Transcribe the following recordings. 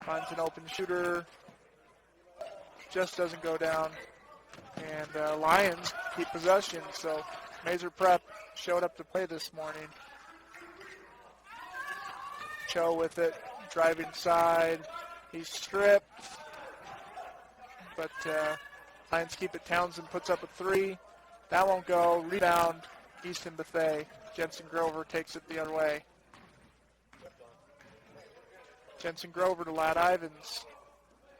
Finds an open shooter. Just doesn't go down. And Lions keep possession, so Maser Prep showed up to play this morning. Cho with it, driving side. He's stripped. But Lions keep it. Townsend puts up a three. That won't go. Rebound, Easton Buffet. Jensen Grover takes it the other way. Jensen Grover to Ladd Ivins.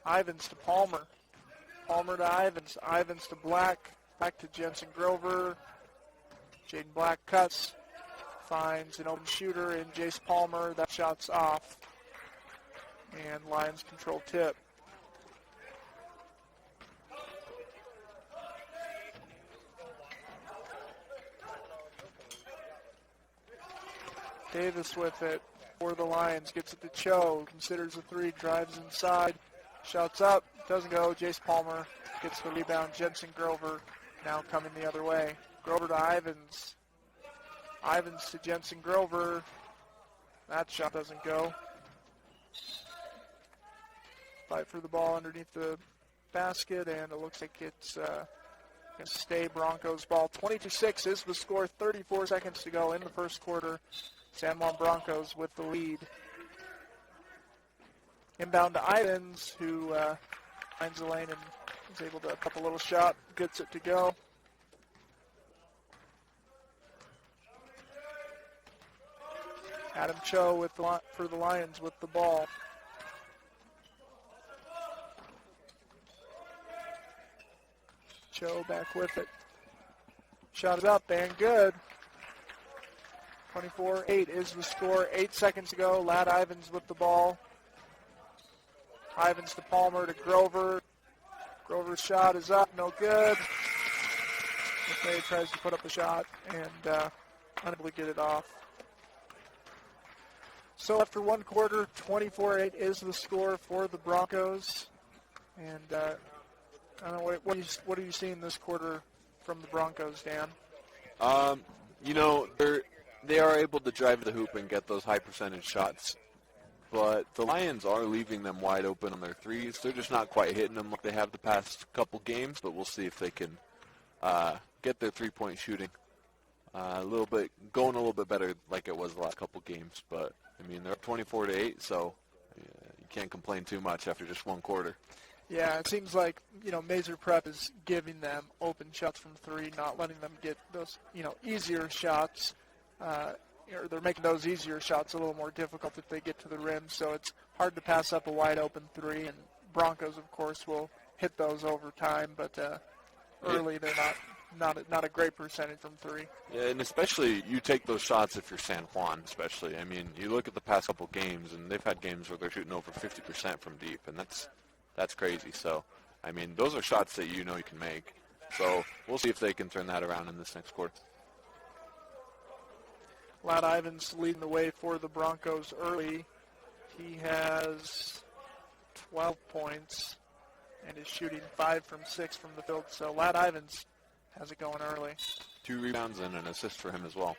Ivins to Palmer. Palmer to Ivins. Ivins to Black. Back to Jensen Grover. Jaden Black cuts. Finds an open shooter in Jace Palmer. That shot's off. And Lions control tip. Davis with it for the Lions. Gets it to Cho. Considers a three. Drives inside. Shots up. Doesn't go. Jace Palmer gets the rebound. Jensen Grover now coming the other way. Grover to Ivins. Ivins to Jensen Grover. That shot doesn't go. Fight for the ball underneath the basket, and it looks like it's going to stay Broncos ball. 22-6 is the score. 34 seconds to go in the first quarter. San Juan Broncos with the lead. Inbound to Ivins, who finds the lane and is able to pop a little shot, gets it to go. Adam Cho for the Lions with the ball. Cho back with it. Shot is up and good. 24-8 is the score. 8 seconds to go. Ladd Ivins with the ball. Ivins to Palmer to Grover. Grover's shot is up, no good. McVay tries to put up a shot and unable to get it off. So after one quarter, 24-8 is the score for the Broncos. And I don't know, what are you seeing this quarter from the Broncos, Dan? You know, they are able to drive the hoop and get those high percentage shots. But the Lions are leaving them wide open on their threes. They're just not quite hitting them like they have the past couple games, but we'll see if they can get their three-point shooting going a little bit better like it was the last couple games. But, I mean, they're up 24-8, so you can't complain too much after just one quarter. Yeah, it seems like, Maser Prep is giving them open shots from three, not letting them get those, easier shots. They're making those easier shots a little more difficult if they get to the rim, so it's hard to pass up a wide-open three, and Broncos, of course, will hit those over time, but early they're not a great percentage from three. Yeah, and especially you take those shots if you're San Juan, especially. I mean, you look at the past couple games, and they've had games where they're shooting over 50% from deep, and that's crazy. So, I mean, those are shots that you can make. So we'll see if they can turn that around in this next quarter. Ladd Ivins leading the way for the Broncos early. He has 12 points and is shooting 5 from 6 from the field. So Ladd Ivins has it going early. 2 rebounds and an assist for him as well.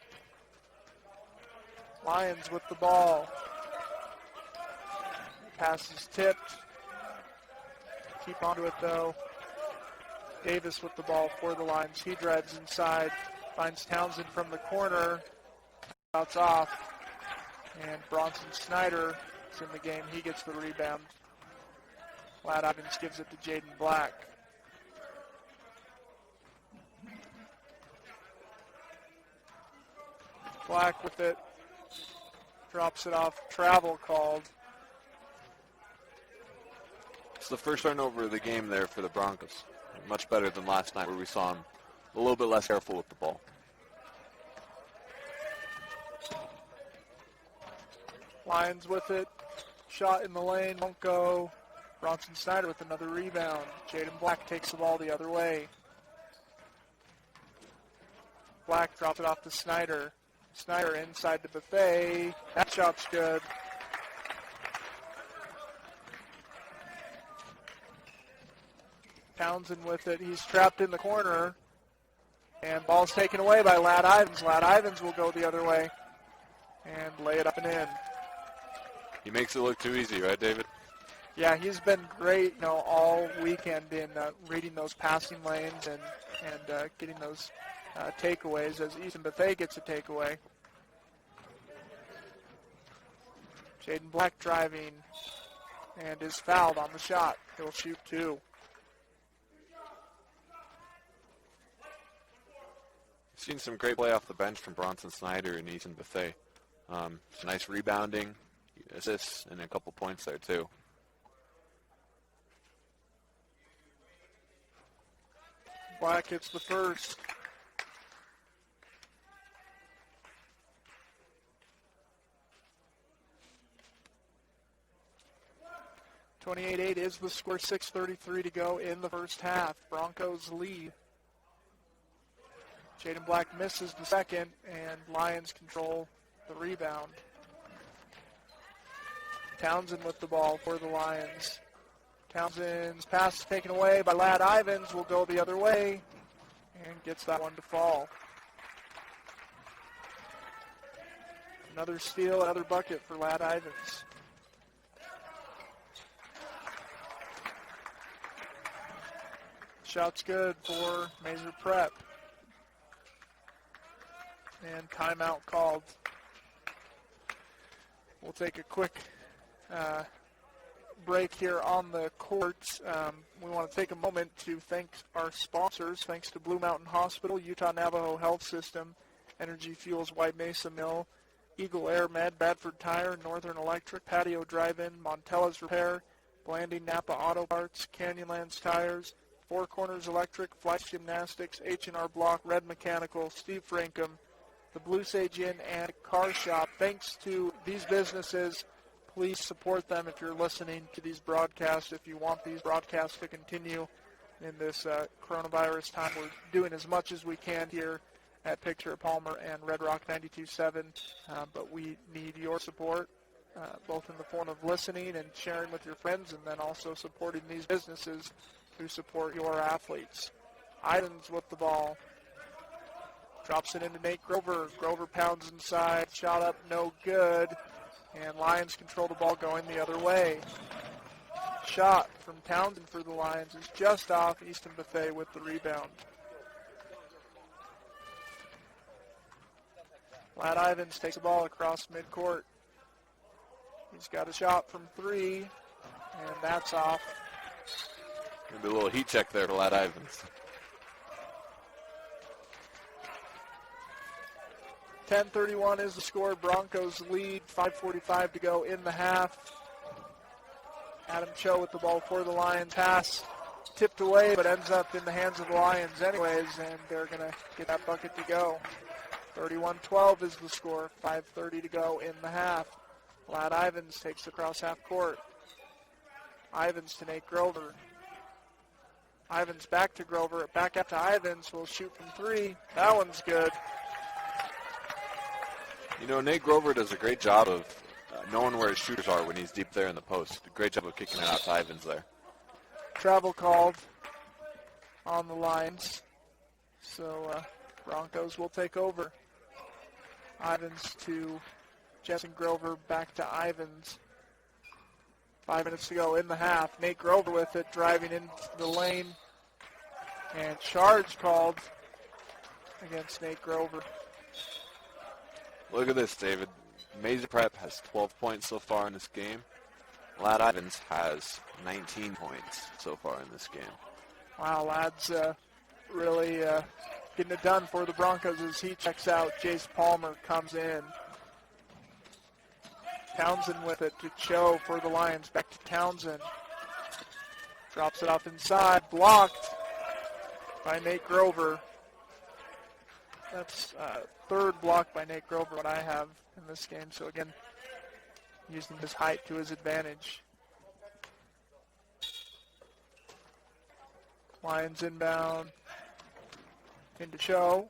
Lions with the ball. Pass is tipped. Keep onto it, though. Davis with the ball for the Lions. He drives inside, finds Townsend from the corner. Shots off, and Bronson Snyder is in the game. He gets the rebound. Ladd Ivins gives it to Jaden Black. Black with it. Drops it off. Travel called. It's the first turnover of the game there for the Broncos. Much better than last night where we saw him a little bit less careful with the ball. Lions with it. Shot in the lane. Won't go. Bronson Snyder with another rebound. Jaden Black takes the ball the other way. Black drops it off to Snyder. Snyder inside the buffet. That shot's good. Townsend with it. He's trapped in the corner. And ball's taken away by Ladd Ivins. Ladd Ivins will go the other way and lay it up and in. He makes it look too easy, right, David? Yeah, he's been great, all weekend in reading those passing lanes and getting those takeaways as Easton Bethea gets a takeaway. Jaden Black driving and is fouled on the shot. He'll shoot 2. Seen some great play off the bench from Bronson Snyder and Easton Bethea. Some nice rebounding, assists, and a couple points there too. Black hits the first. (28-8) is the score. 6:33 to go in the first half. Broncos lead. Jaden Black misses the second, and Lions control the rebound. Townsend with the ball for the Lions. Townsend's pass is taken away by Ladd Ivins. Will go the other way and gets that one to fall. Another steal, another bucket for Ladd Ivins. Shot's good for SanJuanVSMaeserprep. And timeout called. We'll take a quick break here on the court. We want to take a moment to thank our sponsors. Thanks to Blue Mountain Hospital, Utah Navajo Health System, Energy Fuels White Mesa Mill, Eagle Air Med, Badford Tire, Northern Electric, Patio Drive-In, Montella's Repair, Blanding Napa Auto Parts, Canyonlands Tires, Four Corners Electric, Flight Gymnastics, H&R Block, Red Mechanical, Steve Frankum, the Blue Sage Inn, and Car Shop. Thanks to these businesses. Please support them if you're listening to these broadcasts. If you want these broadcasts to continue in this coronavirus time, we're doing as much as we can here at Picture at Palmer and Red Rock 92.7, but we need your support, both in the form of listening and sharing with your friends, and then also supporting these businesses who support your athletes. Ivins with the ball. Drops it into Nate Grover. Grover pounds inside. Shot up, no good. And Lions control the ball going the other way. Shot from Townsend for the Lions is just off. Easton Bethea with the rebound. Ladd Ivins takes the ball across midcourt. He's got a shot from 3, and that's off. Maybe a little heat check there for Ladd Ivins. 10:31 is the score. Broncos lead. 5:45 to go in the half. Adam Cho with the ball for the Lions. Pass tipped away, but ends up in the hands of the Lions anyways, and they're going to get that bucket to go. 31-12 is the score. 5:30 to go in the half. Ladd Ivins takes it across half court. Ivins to Nate Grover. Ivins back to Grover. Back up to Ivins. Will shoot from 3. That one's good. You know, Nate Grover does a great job of knowing where his shooters are when he's deep there in the post. Great job of kicking it out to Ivins there. Travel called on the Lions. So Broncos will take over. Ivins to Justin Grover, back to Ivins. 5 minutes to go in the half. Nate Grover with it, driving into the lane. And charge called against Nate Grover. Look at this, David. SanJuanVSMaeserprep has 12 points so far in this game. Ladd Ivins has 19 points so far in this game. Wow, Ladd's really getting it done for the Broncos as he checks out. Jace Palmer comes in. Townsend with it to Cho for the Lions. Back to Townsend. Drops it off inside. Blocked by Nate Grover. That's third block by Nate Grover, what I have in this game. So again, using his height to his advantage. Lions inbound. Into Cho.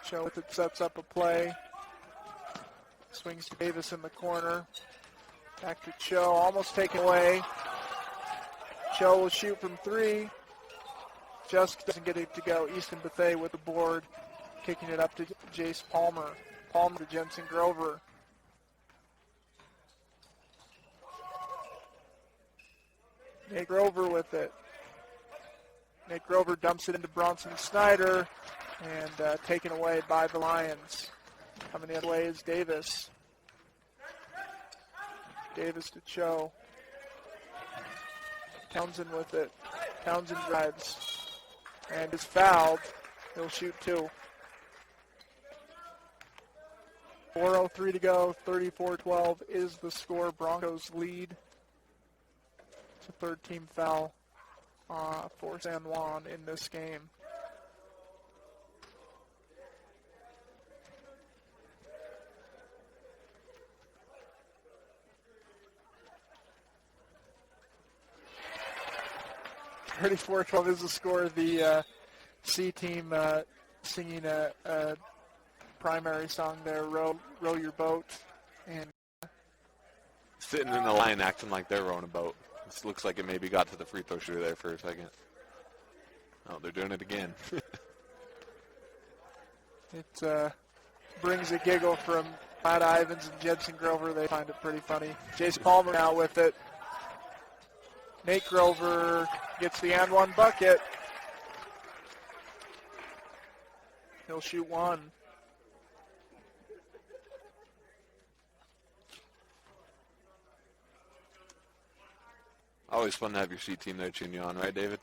Cho with it sets up a play. Swings to Davis in the corner. Back to Cho, almost taken away. Cho will shoot from 3. Just doesn't get it to go. Easton Bethea with the board, kicking it up to Jace Palmer. Palmer to Jensen Grover. Nate Grover with it. Nate Grover dumps it into Bronson Snyder and taken away by the Lions. Coming the other way is Davis. Davis to Cho. Townsend with it. Townsend drives and is fouled. He'll shoot two. 4:03 to go. 34-12 is the score. Broncos lead. It's a third-team foul for San Juan in this game. (34-12) is the score. The C team singing a primary song there, row your boat, and sitting in the line acting like they're rowing a boat. This looks like it maybe got to the free throw shooter there for a second. Oh, they're doing it again. It brings a giggle from Matt Ivins and Jensen Grover. They find it pretty funny. Jace Palmer now with it. Nate Grover gets the and one bucket. He'll shoot one. Always fun to have your C team there cheering you on, right, David?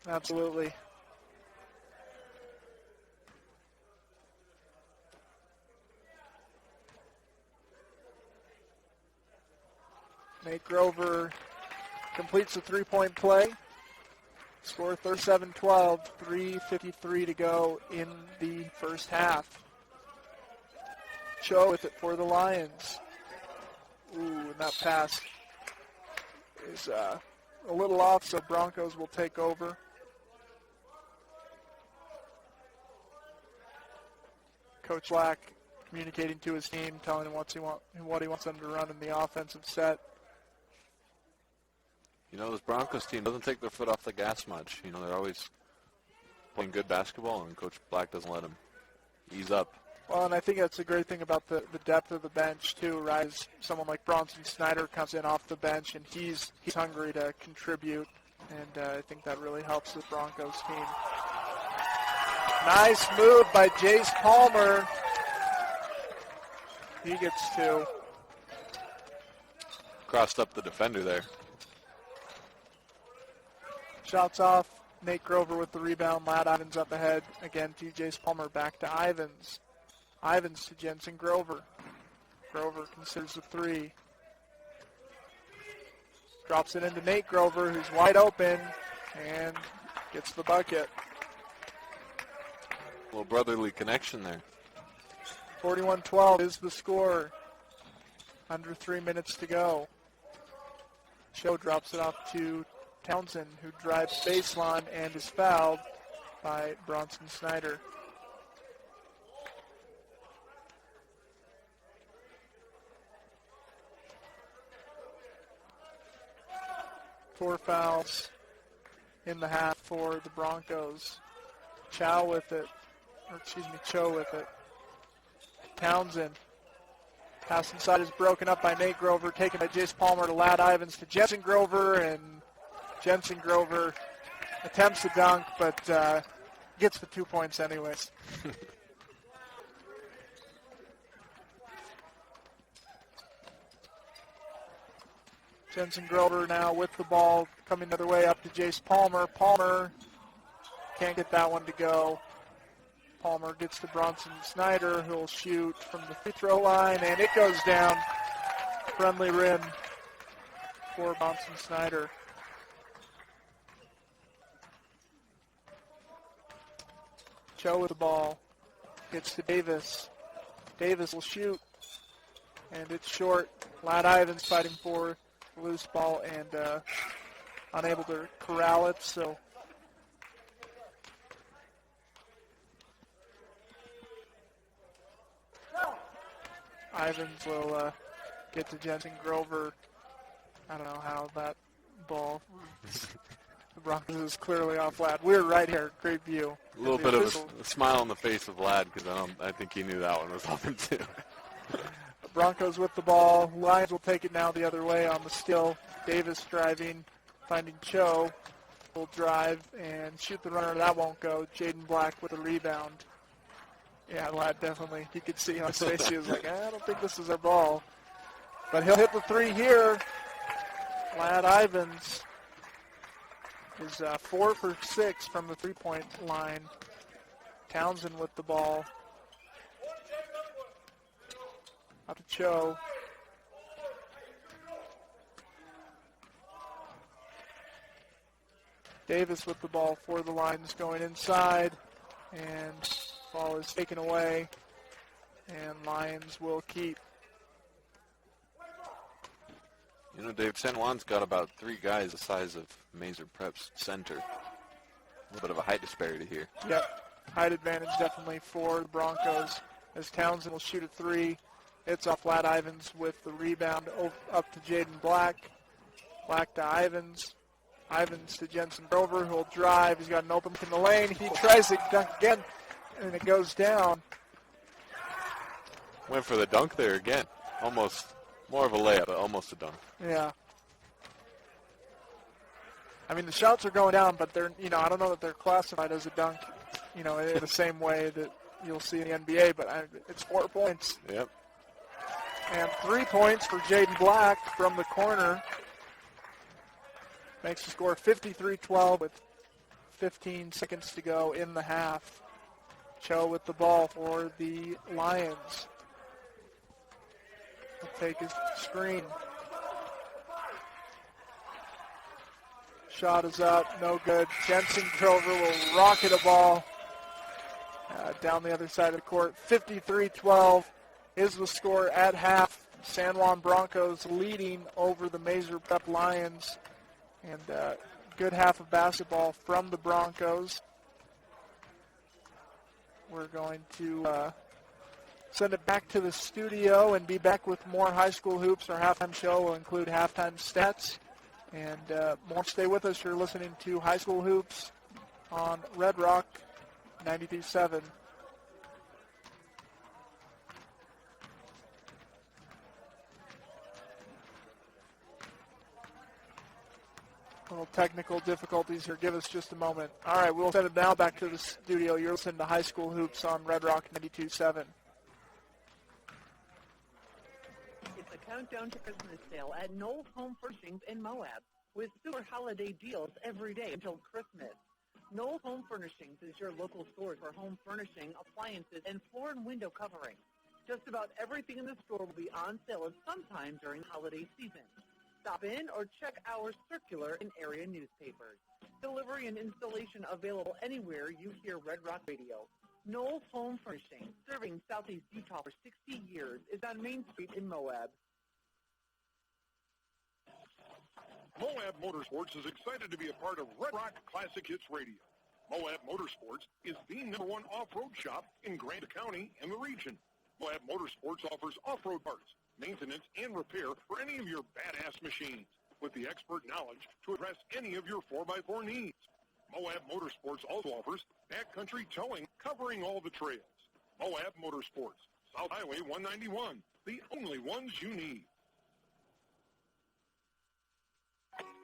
Absolutely. Nate Grover completes the three-point play. Score 37-12, 3:53 to go in the first half. Cho with it for the Lions. Ooh, and that pass is a little off, so Broncos will take over. Coach Lack communicating to his team, telling him what he wants them to run in the offensive set. You know, this Broncos team doesn't take their foot off the gas much. You know, they're always playing good basketball, and Coach Black doesn't let them ease up. Well, and I think that's a great thing about the depth of the bench, too, right? As someone like Bronson Snyder comes in off the bench, and he's hungry to contribute, and I think that really helps the Broncos team. Nice move by Jace Palmer. He gets two. Crossed up the defender there. Shots off. Nate Grover with the rebound. Matt Ivins up ahead. Again, to Jace Palmer, back to Ivins. Ivins to Jensen Grover. Grover considers the three. Drops it into Nate Grover, who's wide open, and gets the bucket. A little brotherly connection there. 41-12 is the score. Under 3 minutes to go. Cho drops it off to Townsend, who drives baseline and is fouled by Bronson Snyder. Four fouls in the half for the Broncos. Cho with it. Townsend. Pass inside is broken up by Nate Grover, taken by Jace Palmer to Ladd Ivins to Jensen Grover, and Jensen Grover attempts to dunk, but gets the 2 points anyways. Jensen Grover now with the ball, coming the other way up to Jace Palmer. Palmer can't get that one to go. Palmer gets to Bronson Snyder, who'll shoot from the free throw line, and it goes down. Friendly rim for Bronson Snyder. Cho with the ball. Gets to Davis. Davis will shoot, and it's short. Ladd Ivins fighting for the loose ball and unable to corral it, so Ivins will get to Jensen Grover. I don't know how that ball. The Broncos is clearly off Ladd. We're right here. Great view. A little bit of a smile on the face of Ladd because I think he knew that one was open too. Broncos with the ball. Lions will take it now the other way on the steal. Davis driving. finding Cho. Will drive and shoot the runner. That won't go. Jaden Black with a rebound. Yeah, Ladd definitely, you could see on his face, he was like, I don't think this is our ball. But he'll hit the three here. Ladd Ivins is 4 for 6 from the three-point line. Townsend with the ball. Out to Cho. Davis with the ball for the Lions going inside, and ball is taken away, and Lions will keep. You know, Dave, San Juan's got about 3 guys the size of Maser Prep's center. A little bit of a height disparity here. Yep, height advantage definitely for the Broncos, as Townsend will shoot a 3. It's off Ladd Ivins with the rebound up to Jaden Black. Black to Ivins. Ivins to Jensen Grover, who'll drive. He's got an open look in the lane. He tries to dunk again, and it goes down. Went for the dunk there again. Almost more of a layup, but almost a dunk. Yeah. I mean, the shots are going down, but they're, I don't know that they're classified as a dunk, in the same way that you'll see in the NBA, but it's 4 points. Yep. And 3 points for Jaden Black from the corner. Makes the score 53-12 with 15 seconds to go in the half. Cho with the ball for the Lions. He'll take his screen. Shot is up, no good. Jensen Grover will rocket a ball down the other side of the court. 53-12 is the score at half. San Juan Broncos leading over the Maser Prep Lions. And good half of basketball from the Broncos. We're going to send it back to the studio and be back with more high school hoops. Our halftime show will include halftime stats. And more, stay with us. You're listening to High School Hoops on Red Rock 92.7. Little technical difficulties here. Give us just a moment. All right, we'll send it now back to the studio. You're listening to High School Hoops on Red Rock 92.7. It's a countdown to Christmas sale at Knoll's Home Furnishings in Moab with super holiday deals every day until Christmas. Knoll's Home Furnishings is your local store for home furnishing, appliances, and floor and window covering. Just about everything in the store will be on sale at some time during the holiday season. Stop in or check our circular and area newspapers. Delivery and installation available anywhere you hear Red Rock Radio. Knoll's Home Furnishing, serving Southeast Utah for 60 years, is on Main Street in Moab. Moab Motorsports is excited to be a part of Red Rock Classic Hits Radio. Moab Motorsports is the #1 off-road shop in Grant County and the region. Moab Motorsports offers off-road parts, maintenance, and repair for any of your badass machines, with the expert knowledge to address any of your 4x4 needs. Moab Motorsports also offers backcountry towing, covering all the trails. Moab Motorsports, South Highway 191, the only ones you need.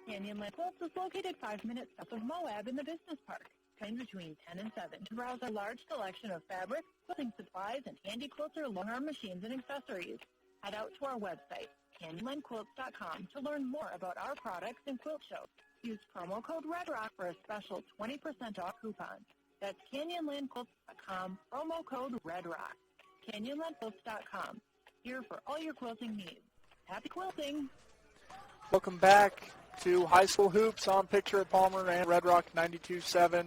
Canyonland Quilts is located 5 minutes south of Moab in the business park. Time between 10 and 7 to browse a large selection of fabric, quilting supplies, and handy quilter long-arm machines and accessories. Head out to our website, CanyonlandQuilts.com, to learn more about our products and quilt shows. Use promo code REDROCK for a special 20% off coupon. That's CanyonlandQuilts.com, promo code REDROCK. CanyonlandQuilts.com, here for all your quilting needs. Happy quilting! Welcome back to High School Hoops on Picture at Palmer and Red Rock 92.7.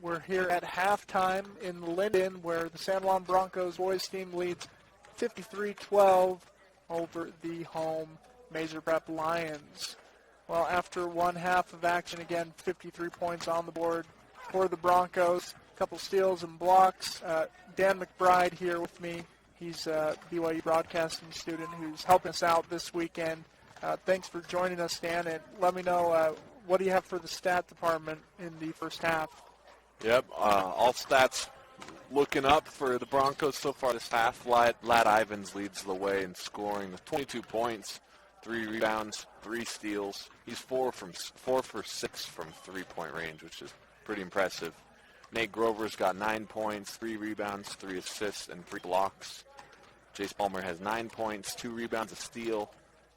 We're here at halftime in Linden, where the San Juan Broncos boys team leads 53-12 over the home Maser Prep Lions. Well, after one half of action, again, 53 points on the board for the Broncos. A couple steals and blocks. Dan McBride here with me. He's a BYU broadcasting student who's helping us out this weekend. Thanks for joining us, Dan, and let me know, what do you have for the stat department in the first half? Yep, all stats looking up for the Broncos so far this half. Ladd Ivins leads the way in scoring with 22 points. 3 rebounds, 3 steals. He's 4 for 6 from three-point range, which is pretty impressive. Nate Grover's got 9 points, 3 rebounds, 3 assists, and 3 blocks. Jace Palmer has 9 points, 2 rebounds, a steal.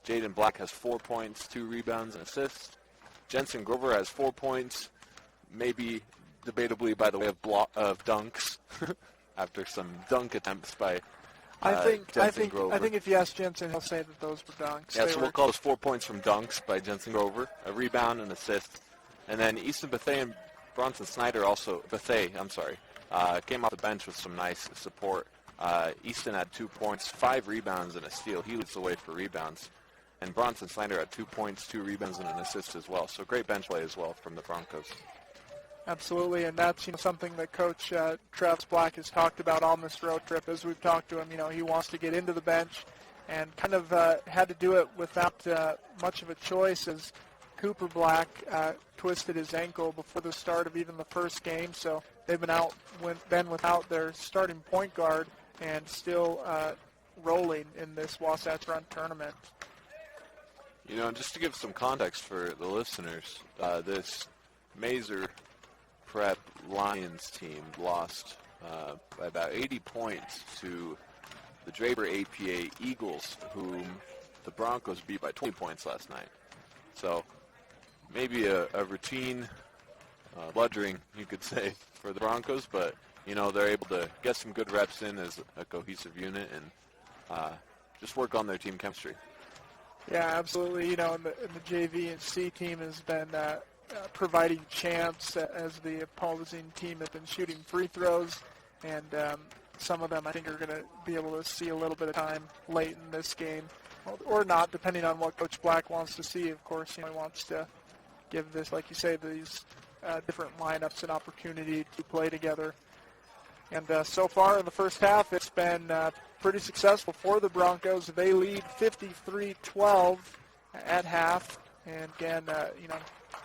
Jaden Black has 4 points, 2 rebounds, and assists. Jensen Grover has 4 points, maybe debatably by the way of dunks, after some dunk attempts by Jensen Grover. I think if you ask Jensen, he'll say that those were dunks. Yeah, so we'll call those 4 points from dunks by Jensen Grover, a rebound, an assist. And then Easton Bethea and Bronson Snyder came off the bench with some nice support. Easton had 2 points, 5 rebounds, and a steal. He leads the way for rebounds. And Bronson Snyder had 2 points, 2 rebounds, and an assist as well. So great bench play as well from the Broncos. Absolutely, and that's something that Coach Travis Black has talked about on this road trip. As we've talked to him, he wants to get into the bench, and kind of had to do it without much of a choice, as Cooper Black twisted his ankle before the start of even the first game. So they've been without their starting point guard and still rolling in this Wasatch Run tournament. Just to give some context for the listeners, this Maser Prep Lions team lost by about 80 points to the Draper APA Eagles, whom the Broncos beat by 20 points last night. So maybe a routine bludgeoning, you could say, for the Broncos, but they're able to get some good reps in as a cohesive unit and just work on their team chemistry. Yeah, absolutely. And the JV and C team has been providing chance as the opposing team has been shooting free throws, and some of them I think are going to be able to see a little bit of time late in this game, or not, depending on what Coach Black wants to see. Of course, he wants to give this, like you say, these different lineups an opportunity to play together. And so far in the first half, it's been pretty successful for the Broncos. They lead 53-12 at half, and again,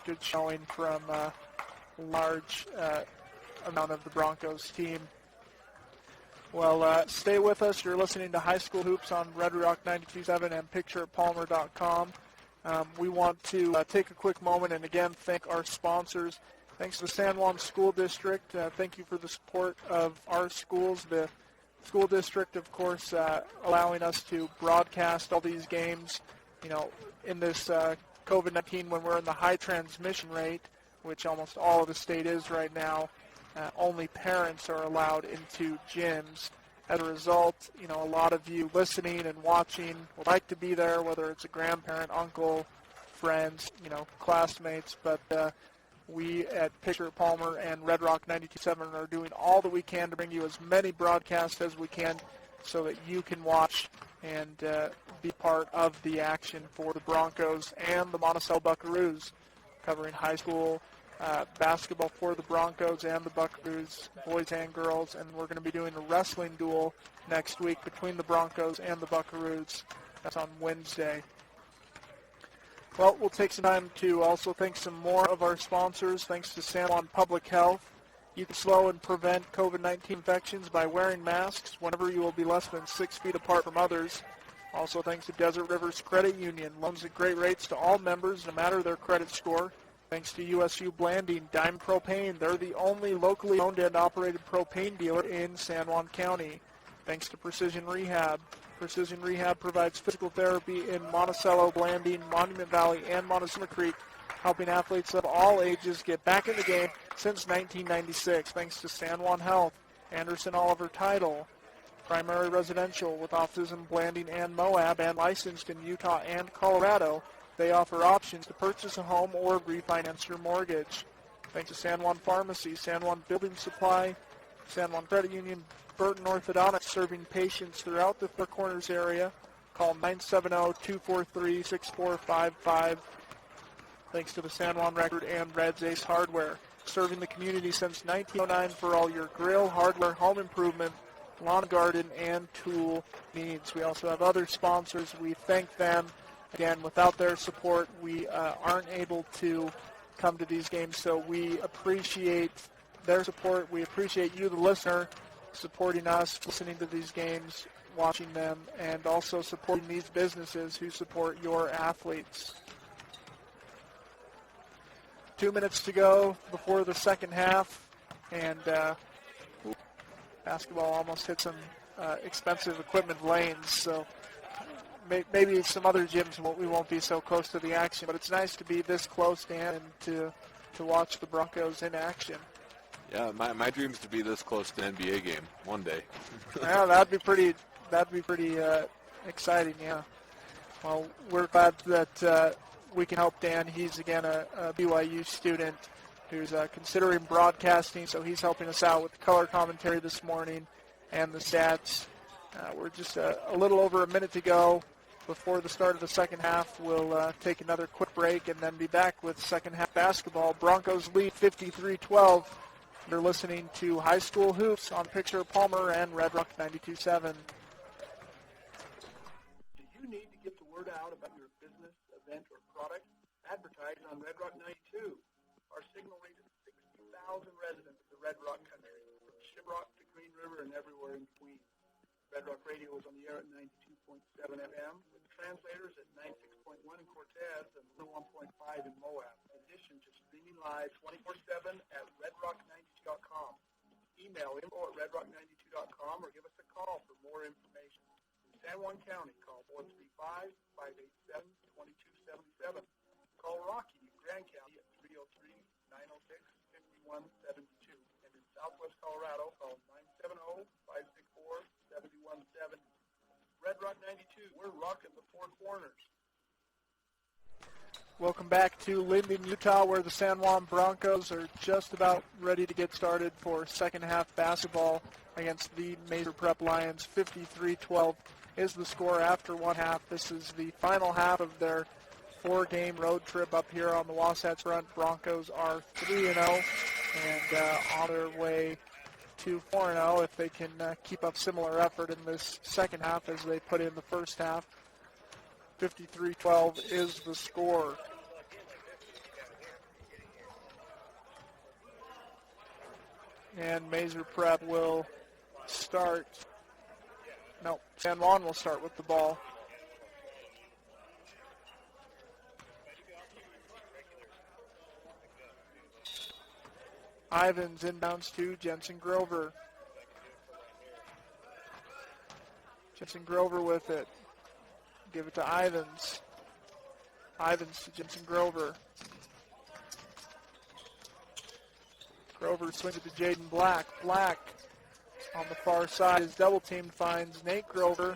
good showing from a large amount of the Broncos team. Well, stay with us. You're listening to High School Hoops on Red Rock 92.7 and PictureItPalmer.com. We want to take a quick moment and again thank our sponsors. Thanks to the San Juan School District. Thank you for the support of our schools. The school district, of course, allowing us to broadcast all these games, in this COVID-19 when we're in the high transmission rate, which almost all of the state is right now. Only parents are allowed into gyms. As a result, a lot of you listening and watching would like to be there, whether it's a grandparent, uncle, friends, classmates, but we at Picture Palmer and Red Rock 92.7 are doing all that we can to bring you as many broadcasts as we can so that you can watch and be part of the action for the Broncos and the Monticello Buckaroos, covering high school basketball for the Broncos and the Buckaroos, boys and girls, and we're going to be doing a wrestling duel next week between the Broncos and the Buckaroos. That's on Wednesday. Well, we'll take some time to also thank some more of our sponsors. Thanks to San Juan Public Health. You can slow and prevent COVID-19 infections by wearing masks whenever you will be less than 6 feet apart from others. Also thanks to Desert Rivers Credit Union. Loans at great rates to all members, no matter their credit score. Thanks to USU Blanding, Diamond Propane. They're the only locally owned and operated propane dealer in San Juan County. Thanks to Precision Rehab. Precision Rehab provides physical therapy in Monticello, Blanding, Monument Valley, and Montezuma Creek, helping athletes of all ages get back in the game since 1996. Thanks to San Juan Health, Anderson Oliver Title, Primary Residential with offices in Blanding and Moab, and licensed in Utah and Colorado. They offer options to purchase a home or refinance your mortgage. Thanks to San Juan Pharmacy, San Juan Building Supply, San Juan Credit Union, Burton Orthodontics, serving patients throughout the Four Corners area. Call 970-243-6455. Thanks to the San Juan Record and Red's Ace Hardware, serving the community since 1909 for all your grill, hardware, home improvement, lawn, garden, and tool needs. We also have other sponsors. We thank them. Again, without their support, we aren't able to come to these games, so we appreciate their support. We appreciate you, the listener, supporting us, listening to these games. watching them and also supporting these businesses who support your athletes. 2 minutes to go before the second half, and basketball almost hit some expensive equipment lanes, so maybe some other gyms we won't be so close to the action, but it's nice to be this close, Dan, and to watch the Broncos in action. Yeah, my dream is to be this close to an NBA game one day. Yeah, that'd be pretty exciting, yeah. Well, we're glad that we can help Dan. He's, again, a BYU student who's considering broadcasting, so he's helping us out with the color commentary this morning and the stats. We're just a little over a minute to go before the start of the second half. We'll take another quick break and then be back with second half basketball. Broncos lead 53-12. You're listening to High School Hoops on Picture Palmer and Red Rock 92.7. Do you need to get the word out about your business, event, or product? Advertise on Red Rock 92. Our signal reaches 60,000 residents of the Red Rock country, from Shiprock to Green River and everywhere in between. Red Rock Radio is on the air at 92.7 FM, with translators at 96.1 in Cortez and 101.5 in Moab, in addition to streaming live 24/7 at redrock92.com. Email info@redrock92.com or give us a call for more information. In San Juan County, call 435-587-2277. Call Rocky in Grand County at 303-906-5172. And in Southwest Colorado, call 970-564-7170. Red Rock 92, we're rocking the four corners. Welcome back to Linden, Utah, where the San Juan Broncos are just about ready to get started for second half basketball against the Maser Prep Lions. 53-12 is the score after one half. This is the final half of their four-game road trip up here on the Wasatch Front. Broncos are 3-0 and on their way to 4-0 if they can keep up similar effort in this second half as they put in the first half. 53-12 is the score. And Maser Prep will start. No, San Juan will start with the ball. Ivins inbounds to Jensen Grover. Jensen Grover with it. Give it to Ivins. Ivins to Jensen Grover. Grover swings it to Jaden Black. Black on the far side is double teamed, finds Nate Grover.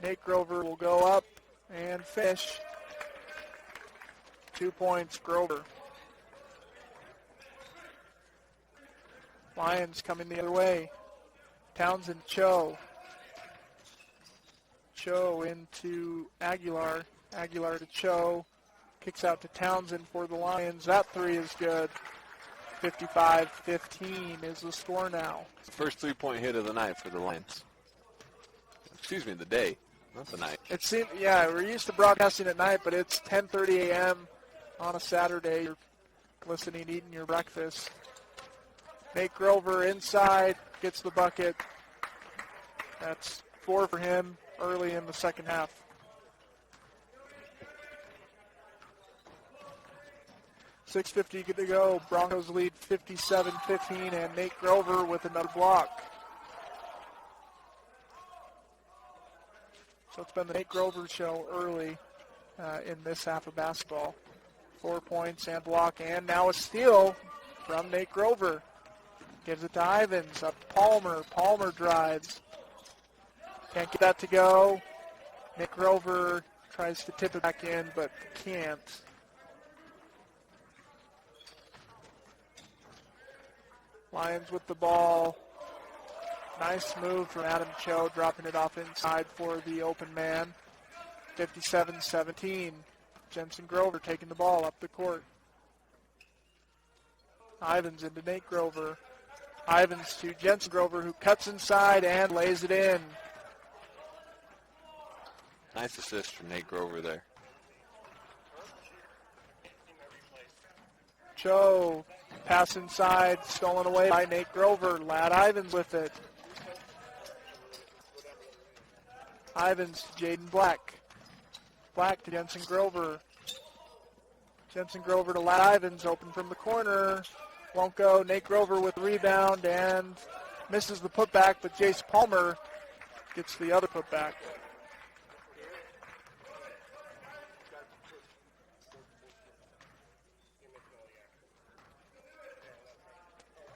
Nate Grover will go up and finish. 2 points, Grover. Lions coming the other way. Townsend, Cho. Cho into Aguilar. Aguilar to Cho. Kicks out to Townsend for the Lions. That three is good. 55-15 is the score now. First three-point hit of the night for the Lions. Excuse me, the day, not the night. It seems, yeah, we're used to broadcasting at night, but it's 10:30 a.m. on a Saturday. You're listening, eating your breakfast. Nate Grover inside, gets the bucket. That's 4 for him early in the second half. .650 to go. Broncos lead 57-15, and Nate Grover with another block. So it's been the Nate Grover show early in this half of basketball. 4 points and block, and now a steal from Nate Grover. Gives it to Ivins, up to Palmer. Palmer drives. Can't get that to go. Nick Grover tries to tip it back in, but can't. Lions with the ball. Nice move from Adam Cho, dropping it off inside for the open man. 57-17. Jensen Grover taking the ball up the court. Ivins into Nate Grover. Ivins to Jensen Grover, who cuts inside and lays it in. Nice assist from Nate Grover there. Cho, pass inside, stolen away by Nate Grover. Lad Ivins with it. Ivins to Jaden Black. Black to Jensen Grover. Jensen Grover to Lad Ivins, open from the corner. Won't go. Nate Grover with the rebound and misses the putback, but Jace Palmer gets the other putback.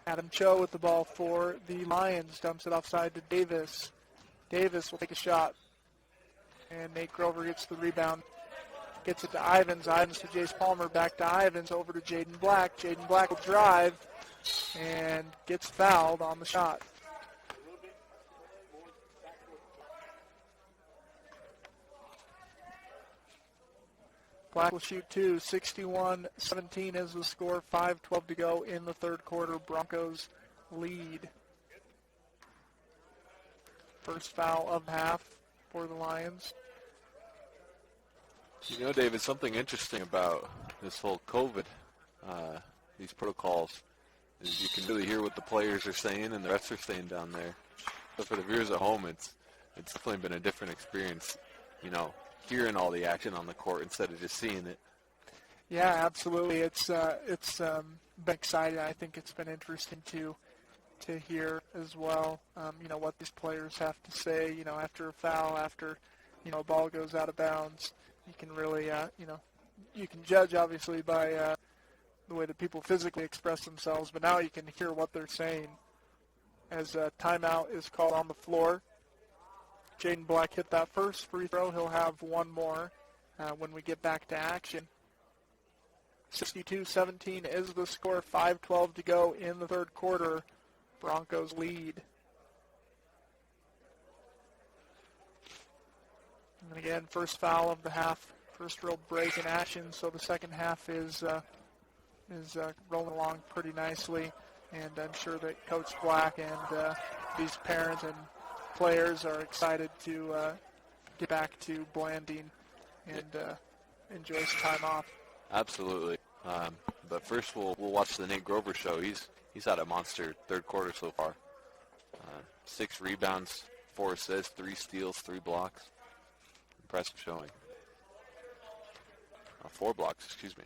Adam Cho with the ball for the Lions. Dumps it offside to Davis. Davis will take a shot. And Nate Grover gets the rebound. Gets it to Ivins. Ivins to Jace Palmer. Back to Ivins. Over to Jaden Black. Jaden Black will drive and gets fouled on the shot. Black will shoot two. 61-17 is the score. 5:12 to go in the third quarter. Broncos lead. First foul of half for the Lions. You know, David, something interesting about this whole COVID, these protocols, is you can really hear what the players are saying and the refs are saying down there. So for the viewers at home, it's definitely been a different experience, you know, hearing all the action on the court instead of just seeing it. Yeah, absolutely. It's been exciting. I think it's been interesting to hear as well, you know, what these players have to say, you know, after a foul, after, you know, a ball goes out of bounds. You can really, you know, you can judge obviously by the way that people physically express themselves, but now you can hear what they're saying as a timeout is called on the floor. Jaden Black hit that first free throw. He'll have one more when we get back to action. 62-17 is the score. 5:12 to go in the third quarter. Broncos lead. And again, first foul of the half, first real break in action. So the second half is rolling along pretty nicely, and I'm sure that Coach Black and these parents and players are excited to get back to Blanding and enjoy some time off. Absolutely. But first, we'll watch the Nate Grover show. He's had a monster third quarter so far. 6 rebounds, 4 assists, 3 steals, 3 blocks. Impressive showing. 4 blocks, excuse me.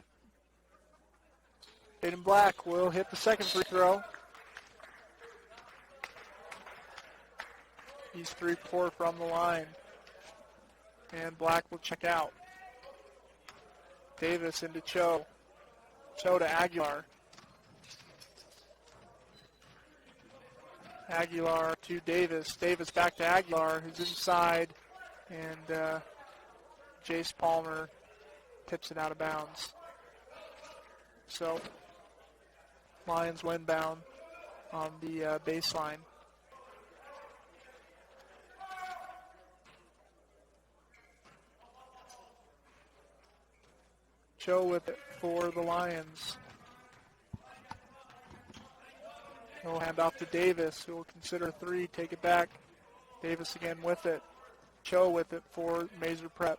Jaden Black will hit the second free throw. He's 3-4 from the line. And Black will check out. Davis into Cho. Cho to Aguilar. Aguilar to Davis. Davis back to Aguilar, who's inside. And Jace Palmer tips it out of bounds. So Lions will inbound on the baseline. Cho with it for the Lions. He'll hand off to Davis, who will consider a 3, take it back. Davis again with it. Cho with it for SanJuanVSMaeserprep.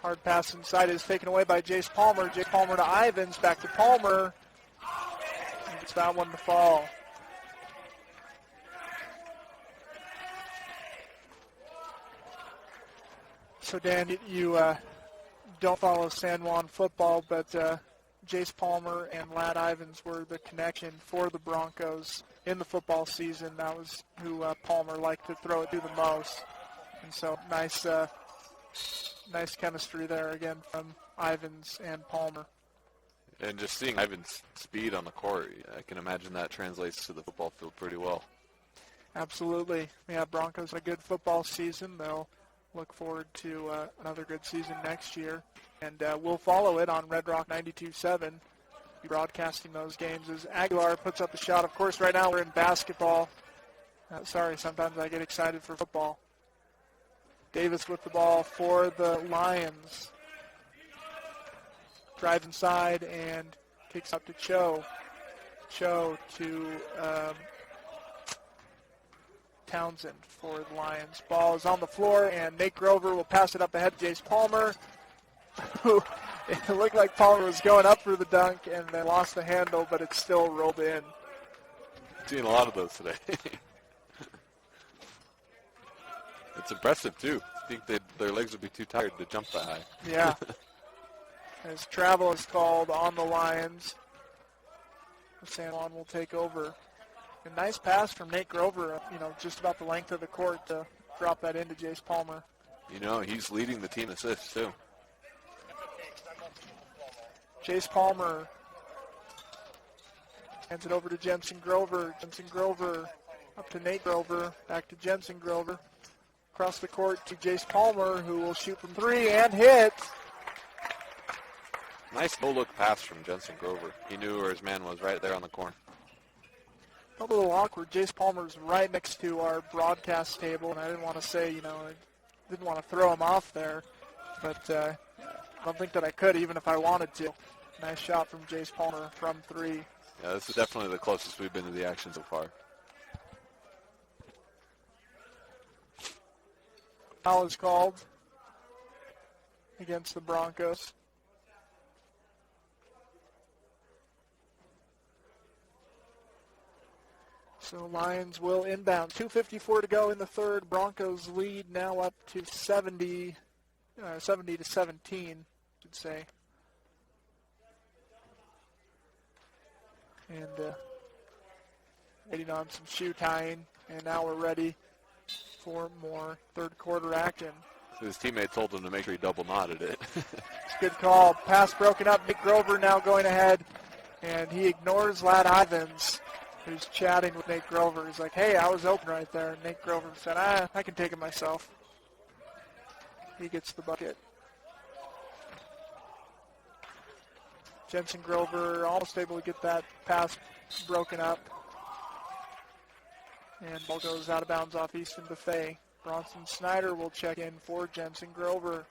Hard pass inside is taken away by Jace Palmer. Jace Palmer to Ivins, back to Palmer. And gets that one to fall. So Dan, you don't follow San Juan football, but Jace Palmer and Lad Ivins were the connection for the Broncos in the football season. That was who Palmer liked to throw it to the most. And so nice chemistry there again from Ivins and Palmer. And just seeing Ivins' speed on the court, I can imagine that translates to the football field pretty well. Absolutely. Yeah, Broncos had a good football season. They'll look forward to another good season next year. And we'll follow it on Red Rock 92.7. Be broadcasting those games as Aguilar puts up a shot. Of course, right now we're in basketball. Sorry, sometimes I get excited for football. Davis with the ball for the Lions. Drives inside and kicks up to Cho. Cho to Townsend for the Lions. Ball is on the floor, and Nate Grover will pass it up ahead to Jace Palmer. It looked like Palmer was going up for the dunk and then lost the handle, but it still rolled in. Seeing a lot of those today. It's impressive, too. I think their legs would be too tired to jump that high. Yeah. As travel is called on the Lions, San Juan will take over. A nice pass from Nate Grover, just about the length of the court to drop that into Jace Palmer. He's leading the team assists, too. Jace Palmer hands it over to Jensen Grover. Jensen Grover up to Nate Grover, back to Jensen Grover. Across the court to Jace Palmer, who will shoot from three and hit. Nice no-look pass from Jensen Grover. He knew where his man was right there on the corner. A little awkward. Jace Palmer's right next to our broadcast table, and I didn't want to say, I didn't want to throw him off there, but I don't think that I could, even if I wanted to. Nice shot from Jace Palmer from three. Yeah, this is definitely the closest we've been to the action so far. Foul is called against the Broncos. So Lions will inbound. 2:54 to go in the third. Broncos lead now up to 70 to 17, I should say. And waiting on some shoe tying, and now we're ready for more third quarter action. His teammate told him to make sure he double knotted it. It's a good call. Pass broken up. Nick Grover now going ahead, and he ignores Lad Ivins, who's chatting with Nate Grover. He's like, hey, I was open right there. And Nate Grover said, I can take it myself. He gets the bucket. Jensen Grover almost able to get that pass broken up. And ball goes out of bounds off Easton Buffet. Bronson Snyder will check in for Jensen Grover.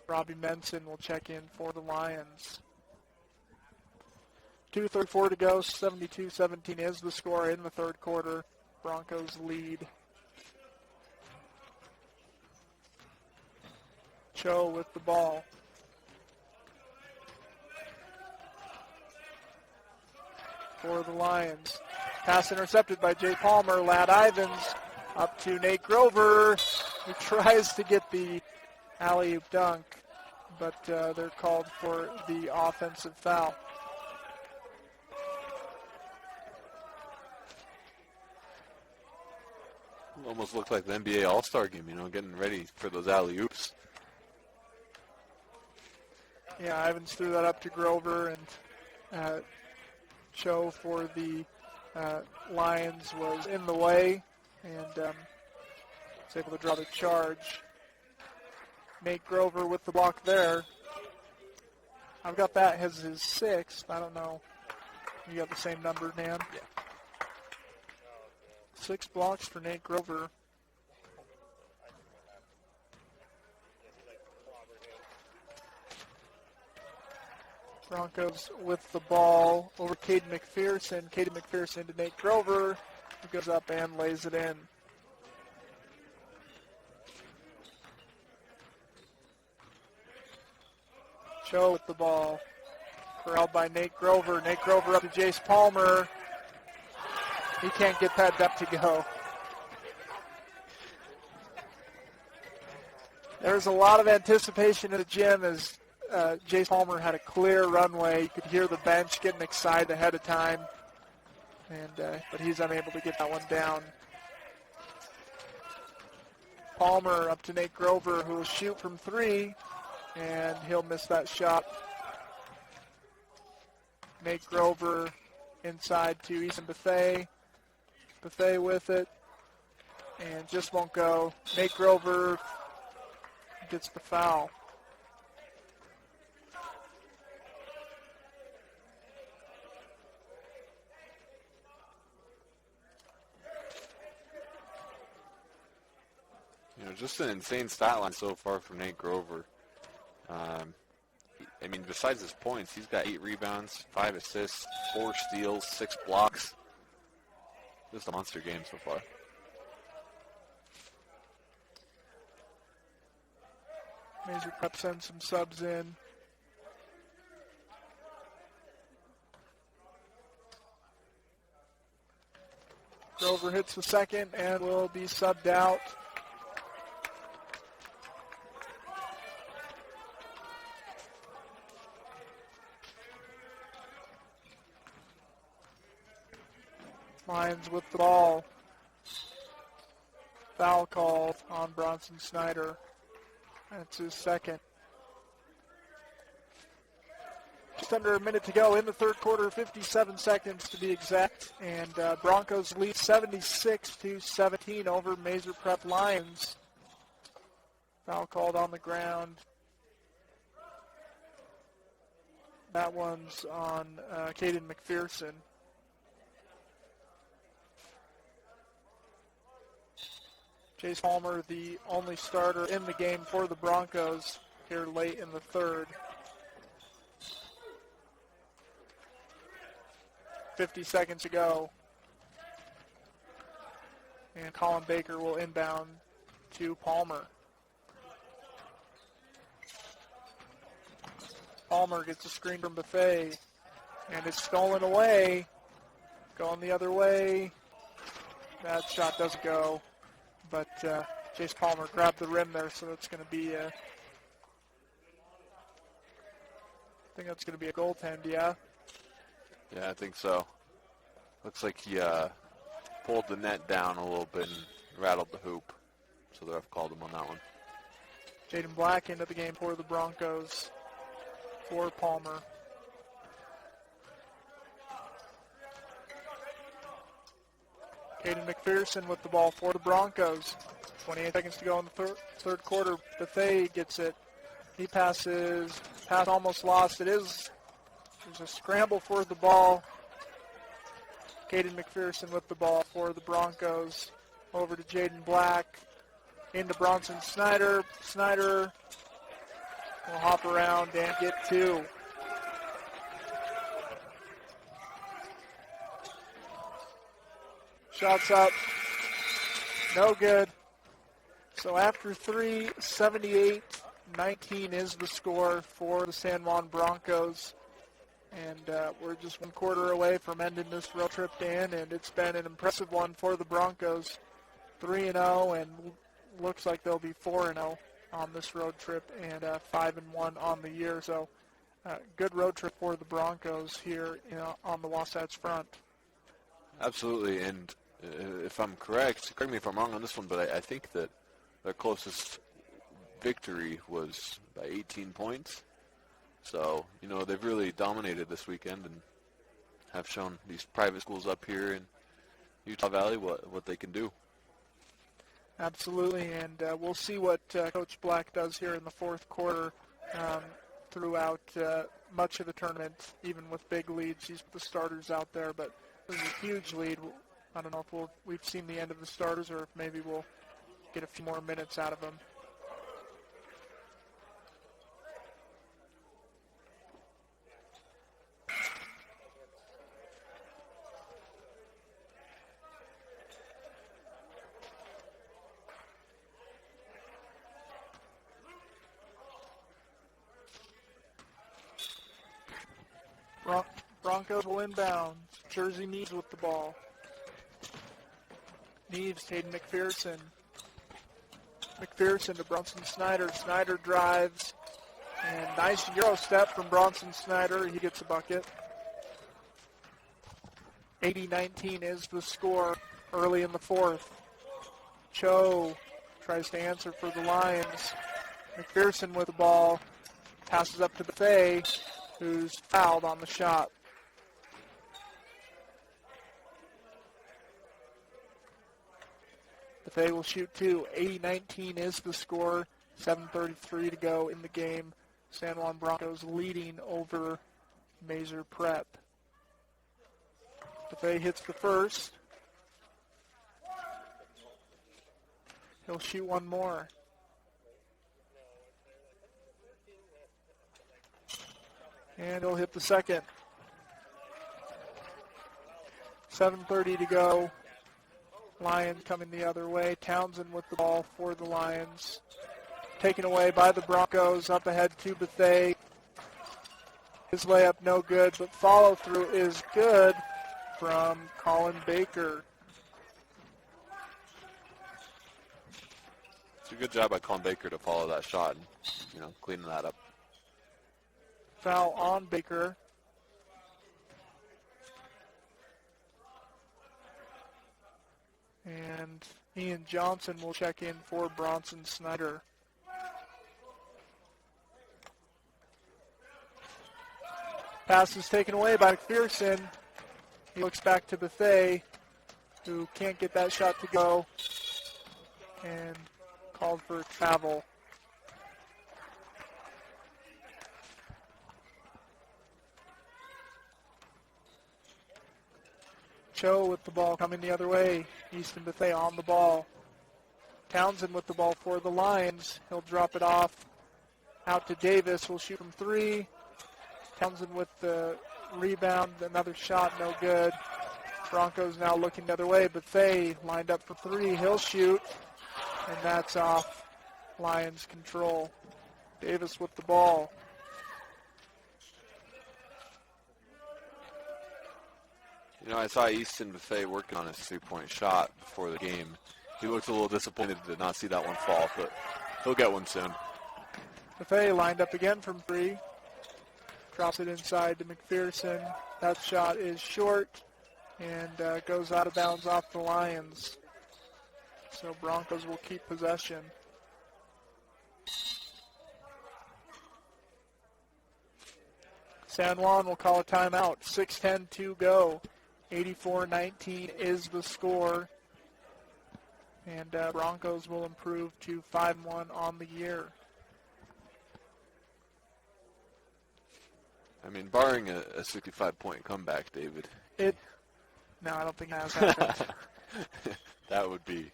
Robbie Menson will check in for the Lions. 2:34 to go. 72-17 is the score in the third quarter. Broncos lead. Cho with the ball. For the Lions. Pass intercepted by Jay Palmer. Lad Ivins up to Nate Grover, who tries to get the alley-oop dunk, but they're called for the offensive foul. Almost looked like the NBA All-Star game, getting ready for those alley-oops. Yeah, Ivins threw that up to Grover, and Cho for the Lions was in the way, and was able to draw the charge. Nate Grover with the block there. I've got that as his sixth. I don't know. You got the same number, Dan? Yeah. 6 blocks for Nate Grover. Broncos with the ball over Caden McPherson. Caden McPherson to Nate Grover, who goes up and lays it in. Cho with the ball. Corralled by Nate Grover. Nate Grover up to Jace Palmer. He can't get that up to go. There's a lot of anticipation in the gym as Jace Palmer had a clear runway. You could hear the bench getting excited ahead of time, but he's unable to get that one down. Palmer up to Nate Grover, who will shoot from three, and he'll miss that shot. Nate Grover inside to Easton Buffet. Buffet with it, and just won't go. Nate Grover gets the foul. Just an insane stat line so far from Nate Grover. Besides his points, he's got 8 rebounds, 5 assists, 4 steals, 6 blocks. Just a monster game so far. SanJuanVSMaeserprep sends some subs in. Grover hits the second and will be subbed out. Lions with the ball. Foul call on Bronson Snyder. That's his second. Just under a minute to go in the third quarter, 57 seconds to be exact. And Broncos lead 76-17 over SanJuanVSMaeserprep Lions. Foul called on the ground. That one's on Caden McPherson. Chase Palmer, the only starter in the game for the Broncos here late in the third. 50 seconds to go. And Colin Baker will inbound to Palmer. Palmer gets a screen from Buffet, and it's stolen away. Going the other way. That shot doesn't go. But Chase Palmer grabbed the rim there, so that's going to be I think that's going to be a goaltend, yeah? Yeah, I think so. Looks like he pulled the net down a little bit and rattled the hoop. So the ref called him on that one. Jaden Black into the game for the Broncos for Palmer. Caden McPherson with the ball for the Broncos. 28 seconds to go in the third quarter. Buffet gets it. He passes. Pass almost lost. There's a scramble for the ball. Caden McPherson with the ball for the Broncos. Over to Jaden Black. Into Bronson Snyder. Snyder will hop around and get two. Shots up. No good. So after three, 78-19 is the score for the San Juan Broncos. And we're just one quarter away from ending this road trip, Dan, and it's been an impressive one for the Broncos. 3-0, and looks like they'll be 4-0 on this road trip, and 5-1 on the year. So good road trip for the Broncos here on the Wasatch Front. Absolutely, and if I'm correct me if I'm wrong on this one, but I think that their closest victory was by 18 points. So, they've really dominated this weekend and have shown these private schools up here in Utah Valley what they can do. Absolutely, and we'll see what Coach Black does here in the fourth quarter throughout much of the tournament, even with big leads. He's put the starters out there, but this is a huge lead. I don't know if we've seen the end of the starters or if maybe we'll get a few more minutes out of them. Broncos will inbound. Jersey Neves with the ball. Neves, Caden McPherson. McPherson to Bronson Snyder. Snyder drives. And nice Euro step from Bronson Snyder. He gets a bucket. 80-19 is the score early in the fourth. Cho tries to answer for the Lions. McPherson with the ball. Passes up to Buffet, who's fouled on the shot. Buffet will shoot two. 80-19 is the score. 7:33 to go in the game. San Juan Broncos leading over SanJuanVSMaeserprep. Buffet hits the first. He'll shoot one more. And he'll hit the second. 7:30 to go. Lions coming the other way. Townsend with the ball for the Lions. Taken away by the Broncos. Up ahead to Buffet. His layup no good, but follow-through is good from Colin Baker. It's a good job by Colin Baker to follow that shot and, cleaning that up. Foul on Baker. And Ian Johnson will check in for Bronson Snyder. Pass is taken away by McPherson. He looks back to Buffet, who can't get that shot to go, and called for travel. Cho with the ball coming the other way. Easton Buffet on the ball. Townsend with the ball for the Lions. He'll drop it off out to Davis. Will shoot from three. Townsend with the rebound. Another shot, no good. Broncos now looking the other way. Buffet lined up for three. He'll shoot, and that's off Lions control. Davis with the ball. I saw Easton Buffet working on his three-point shot before the game. He looked a little disappointed to not see that one fall, but he'll get one soon. Buffet lined up again from three. Drops it inside to McPherson. That shot is short and goes out of bounds off the Lions. So Broncos will keep possession. San Juan will call a timeout. 6:10 to go. 84-19 is the score. And Broncos will improve to 5-1 on the year. Barring a 65-point comeback, David. No, I don't think it has happened. That would be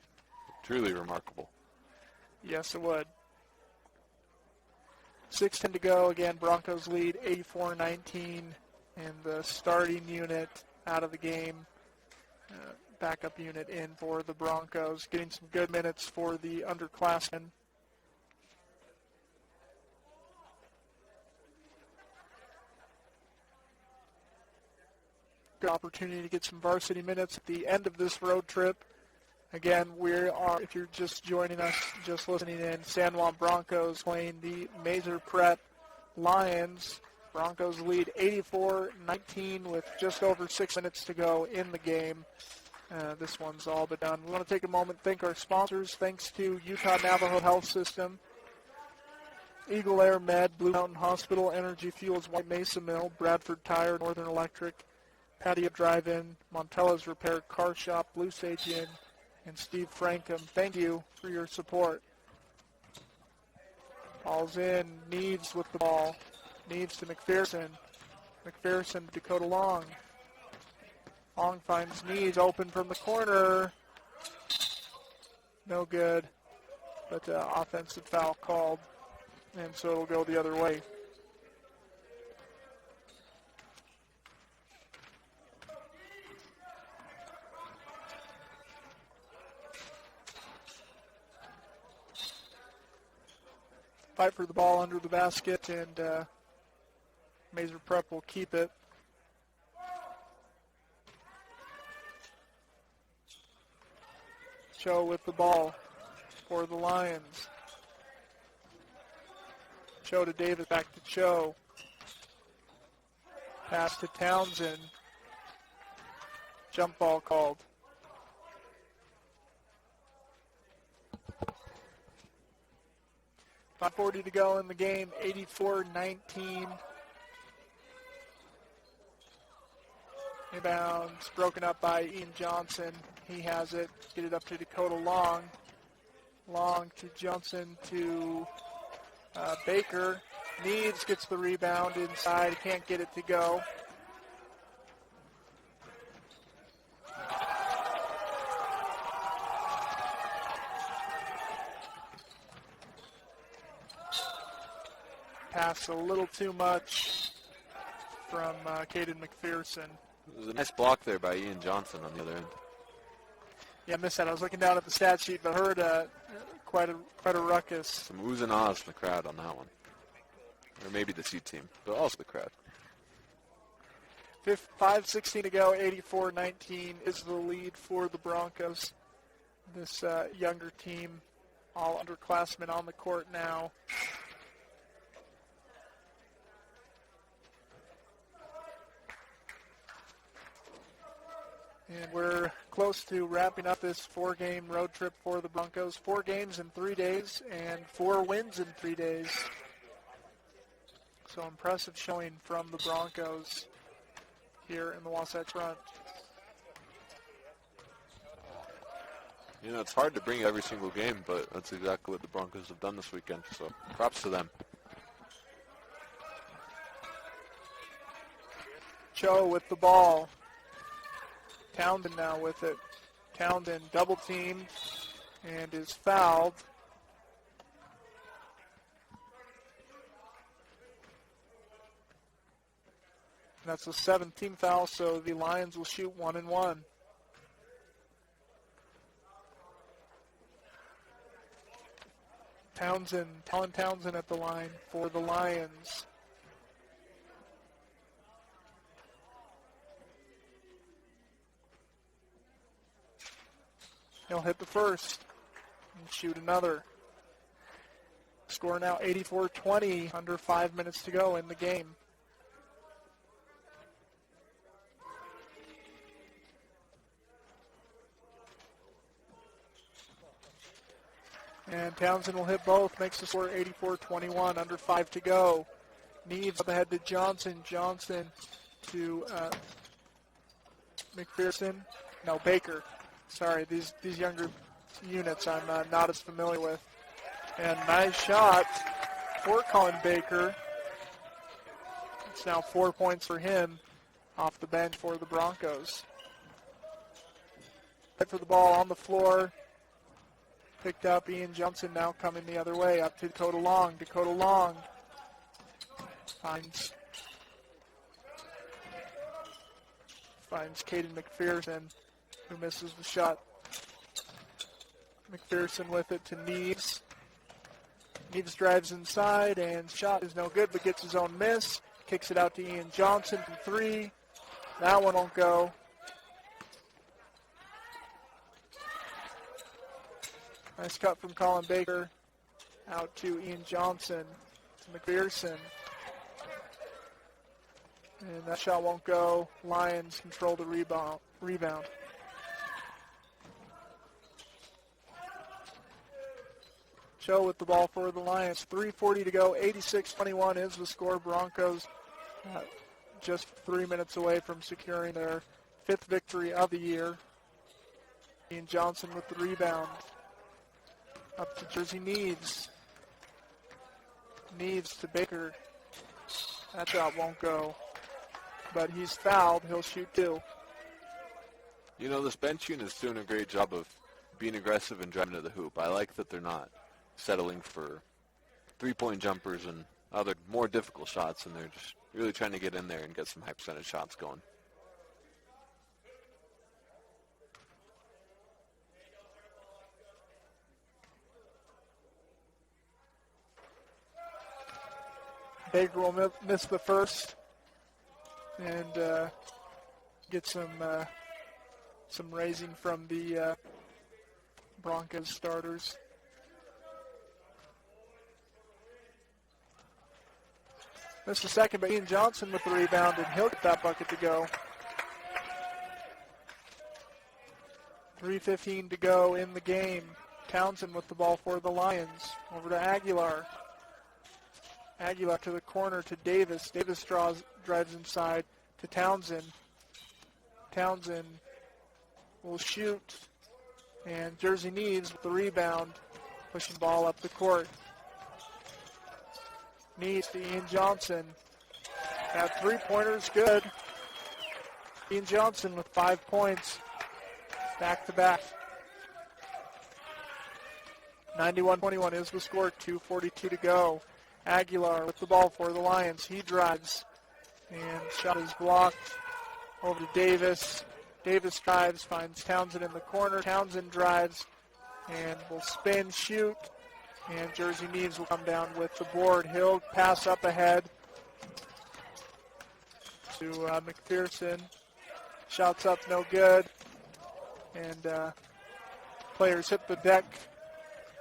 truly remarkable. Yes, it would. 6:10 to go. Again, Broncos lead 84-19. And the starting unit out of the game. Backup unit in for the Broncos. Getting some good minutes for the underclassmen. Good opportunity to get some varsity minutes at the end of this road trip. Again, if you're just joining us, just listening in, San Juan Broncos playing the MaeserPrep Lions. Broncos lead 84-19 with just over 6 minutes to go in the game. This one's all but done. We want to take a moment to thank our sponsors. Thanks to Utah Navajo Health System, Eagle Air Med, Blue Mountain Hospital, Energy Fuels, White Mesa Mill, Bradford Tire, Northern Electric, Patio Drive-In, Montella's Repair Car Shop, Blue Sage Inn, and Steve Frankham. Thank you for your support. Ball's in. Neves with the ball. Neves to McPherson. McPherson to Dakota Long. Long finds Neves open from the corner. No good. But offensive foul called. And so it'll go the other way. Fight for the ball under the basket, and MaeserPrep will keep it. Cho with the ball for the Lions. Cho to Davis, back to Cho. Pass to Townsend. Jump ball called. About 40 to go in the game, 84-19. Inbounds broken up by Ian Johnson. He has it. Get it up to Dakota Long. Long to Johnson to Baker. Neves gets the rebound inside. Can't get it to go. Pass a little too much from Caden McPherson. It was a nice block there by Ian Johnson on the other end. Yeah, I missed that. I was looking down at the stat sheet, but heard quite a ruckus. Some oohs and ahs from the crowd on that one. Or maybe the C team, but also the crowd. 5:16 to go, 84-19 is the lead for the Broncos. This younger team All underclassmen on the court now. And we're close to wrapping up this 4-game road trip for the Broncos. 4 games in 3 days and 4 wins in 3 days. So impressive showing from the Broncos here in the Wasatch Front. You know, it's hard to bring every single game, but that's exactly what the Broncos have done this weekend, so props to them. Cho with the ball. Townsend now with it. Townsend double teamed and is fouled. That's the 17th foul, so the Lions will shoot 1 and 1. Talon Townsend at the line for the Lions. He'll hit the first and shoot another. Score now 84-20, under 5 minutes to go in the game. And Townsend will hit both, makes the score 84-21, under 5 to go. Neves up ahead to Johnson. Johnson to McPherson. No, Baker. Sorry, these younger units I'm not as familiar with. And nice shot for Colin Baker. It's now 4 points for him off the bench for the Broncos. Right for the ball on the floor. Picked up. Ian Johnson now coming the other way. Up to Dakota Long. Dakota Long finds Caden McPherson, who misses the shot. McPherson with it to Neves. Neves drives inside, and shot is no good, but gets his own miss. Kicks it out to Ian Johnson from 3. That one won't go. Nice cut from Colin Baker. Out to Ian Johnson, to McPherson. And that shot won't go. Lions control the rebound. Cho with the ball for the Lions. 3:40 to go. 86-21 is the score. Broncos just 3 minutes away from securing their 5th victory of the year. Ian Johnson with the rebound. Up to Jersey Neves. Neves to Baker. That shot won't go. But he's fouled. He'll shoot 2. You know, this bench unit is doing a great job of being aggressive and driving to the hoop. I like that they're not settling for three-point jumpers and other more difficult shots, and they're just really trying to get in there and get some high percentage shots going. Baker will miss the first and get some raising from the Broncos starters. Missed the second, but Ian Johnson with the rebound, and he'll get that bucket to go. 3:15 to go in the game. Townsend with the ball for the Lions. Over to Aguilar. Aguilar to the corner to Davis. Davis drives inside to Townsend. Townsend will shoot. And Jersey Neves with the rebound, pushing the ball up the court. Neves to Ian Johnson. That three-pointer's good. Ian Johnson with 5 points. Back to back. 91-21 is the score. 2:42 to go. Aguilar with the ball for the Lions. He drives, and shot is blocked. Over to Davis. Davis drives, finds Townsend in the corner. Townsend drives, and will spin, shoot, and Jersey Neves will come down with the board. He'll pass up ahead to McPherson. Shots up, no good, and players hit the deck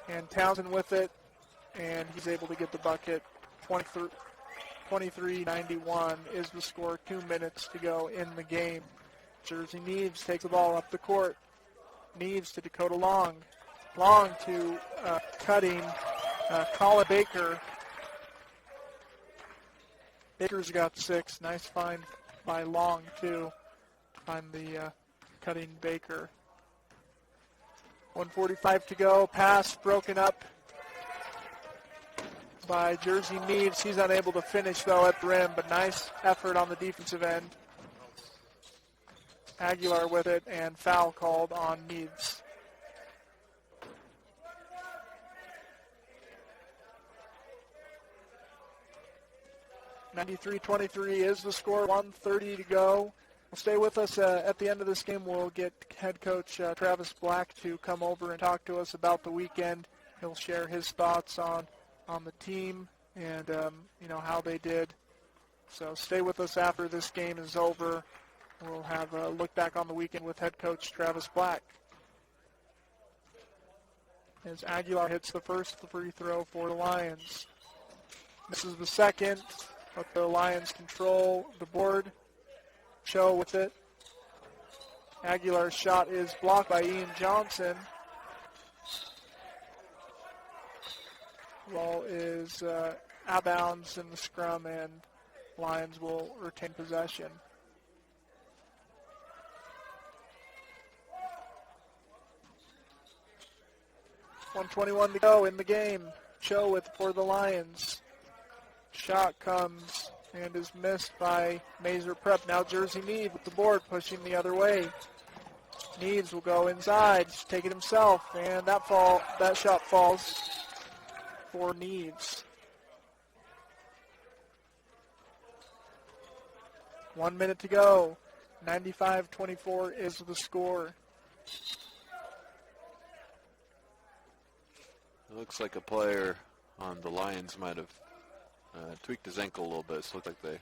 And Townsend with it, and he's able to get the bucket. 23-91 is the score. 2 minutes to go in the game. Jersey Neves takes the ball up the court. Neves to Dakota Long. Long to cutting Colin Baker. Baker's got 6. Nice find by Long, too, to find the cutting Baker. 1:45 to go. Pass broken up by Jersey Neves. He's unable to finish, though, at the rim, but nice effort on the defensive end. Aguilar with it, and foul called on Neves. (93-23) is the score. 1:30 to go. Well, stay with us at the end of this game. We'll get head coach Travis Black to come over and talk to us about the weekend. He'll share his thoughts on the team and how they did. So stay with us after this game is over. We'll have a look back on the weekend with head coach Travis Black. As Aguilar hits the first free throw for the Lions. Misses the second, but the Lions control the board. Cho with it. Aguilar's shot is blocked by Ian Johnson. Ball is out of bounds in the scrum, and Lions will retain possession. .121 to go in the game. Cho with for the Lions. Shot comes and is missed by Maeserprep. Now Jersey Neves with the board, pushing the other way. Neves will go inside, take it himself, and that shot falls for Neves. 1 minute to go. 95-24 is the score. It looks like a player on the Lions might have tweaked his ankle a little bit, so it looks like they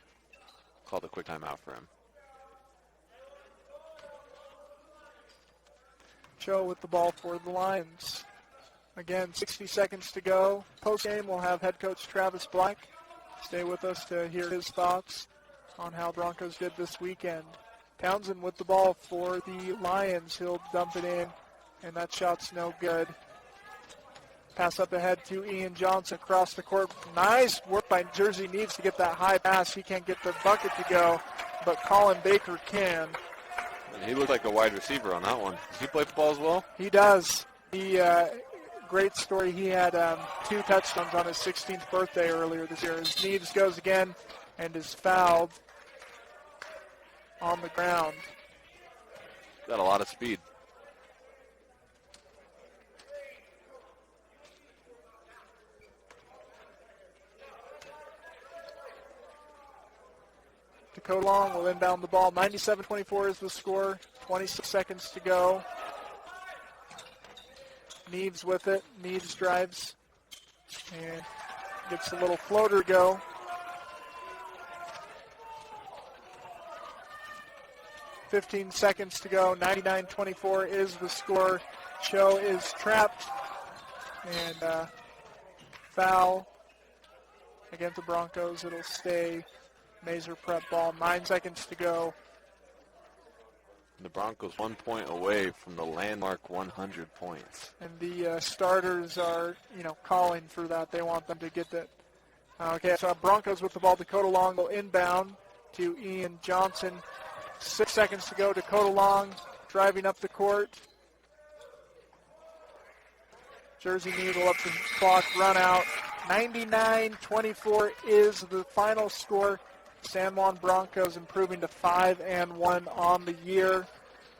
called a quick timeout for him. Cho with the ball for the Lions. Again, 60 seconds to go. Post-game, we'll have head coach Travis Black. Stay with us to hear his thoughts on how Broncos did this weekend. Townsend with the ball for the Lions. He'll dump it in, and that shot's no good. Pass up ahead to Ian Johnson across the court. Nice work by Jersey Neves to get that high pass. He can't get the bucket to go, but Colin Baker can. He looked like a wide receiver on that one. Does he play football as well? He does. Great story. He had 2 touchdowns on his 16th birthday earlier this year. As Neves goes again and is fouled on the ground. Got a lot of speed. Dakota Long will inbound the ball. 97-24 is the score. 26 seconds to go. Neves with it. Neves drives and gets a little floater to go. .15 seconds to go. 99-24 is the score. Cho is trapped, and foul against the Broncos. It'll stay Maeserprep ball. 9 seconds to go. The Broncos 1 point away from the landmark 100 points. And the starters are, calling for that. They want them to get that. Okay, so Broncos with the ball. Dakota Long will inbound to Ian Johnson. 6 seconds to go. Dakota Long driving up the court. Jersey Neves will up the clock, run out. 99-24 is the final score. San Juan Broncos improving to 5-1 on the year.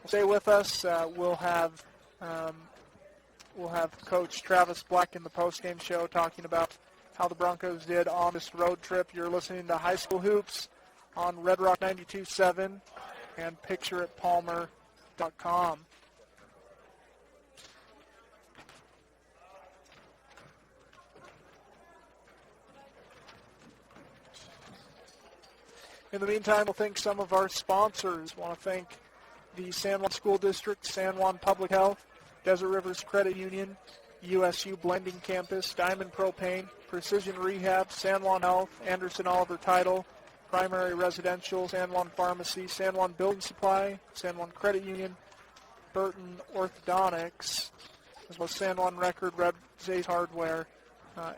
Stay with us. We'll have Coach Travis Black in the postgame show talking about how the Broncos did on this road trip. You're listening to High School Hoops on Red Rock 92.7 and pictureitpalmer.com. In the meantime, we'll thank some of our sponsors. I want to thank the San Juan School District, San Juan Public Health, Desert Rivers Credit Union, USU Blending Campus, Diamond Propane, Precision Rehab, San Juan Health, Anderson Oliver Title, Primary Residential, San Juan Pharmacy, San Juan Building Supply, San Juan Credit Union, Burton Orthodontics, as well as San Juan Record, Red Zays Hardware,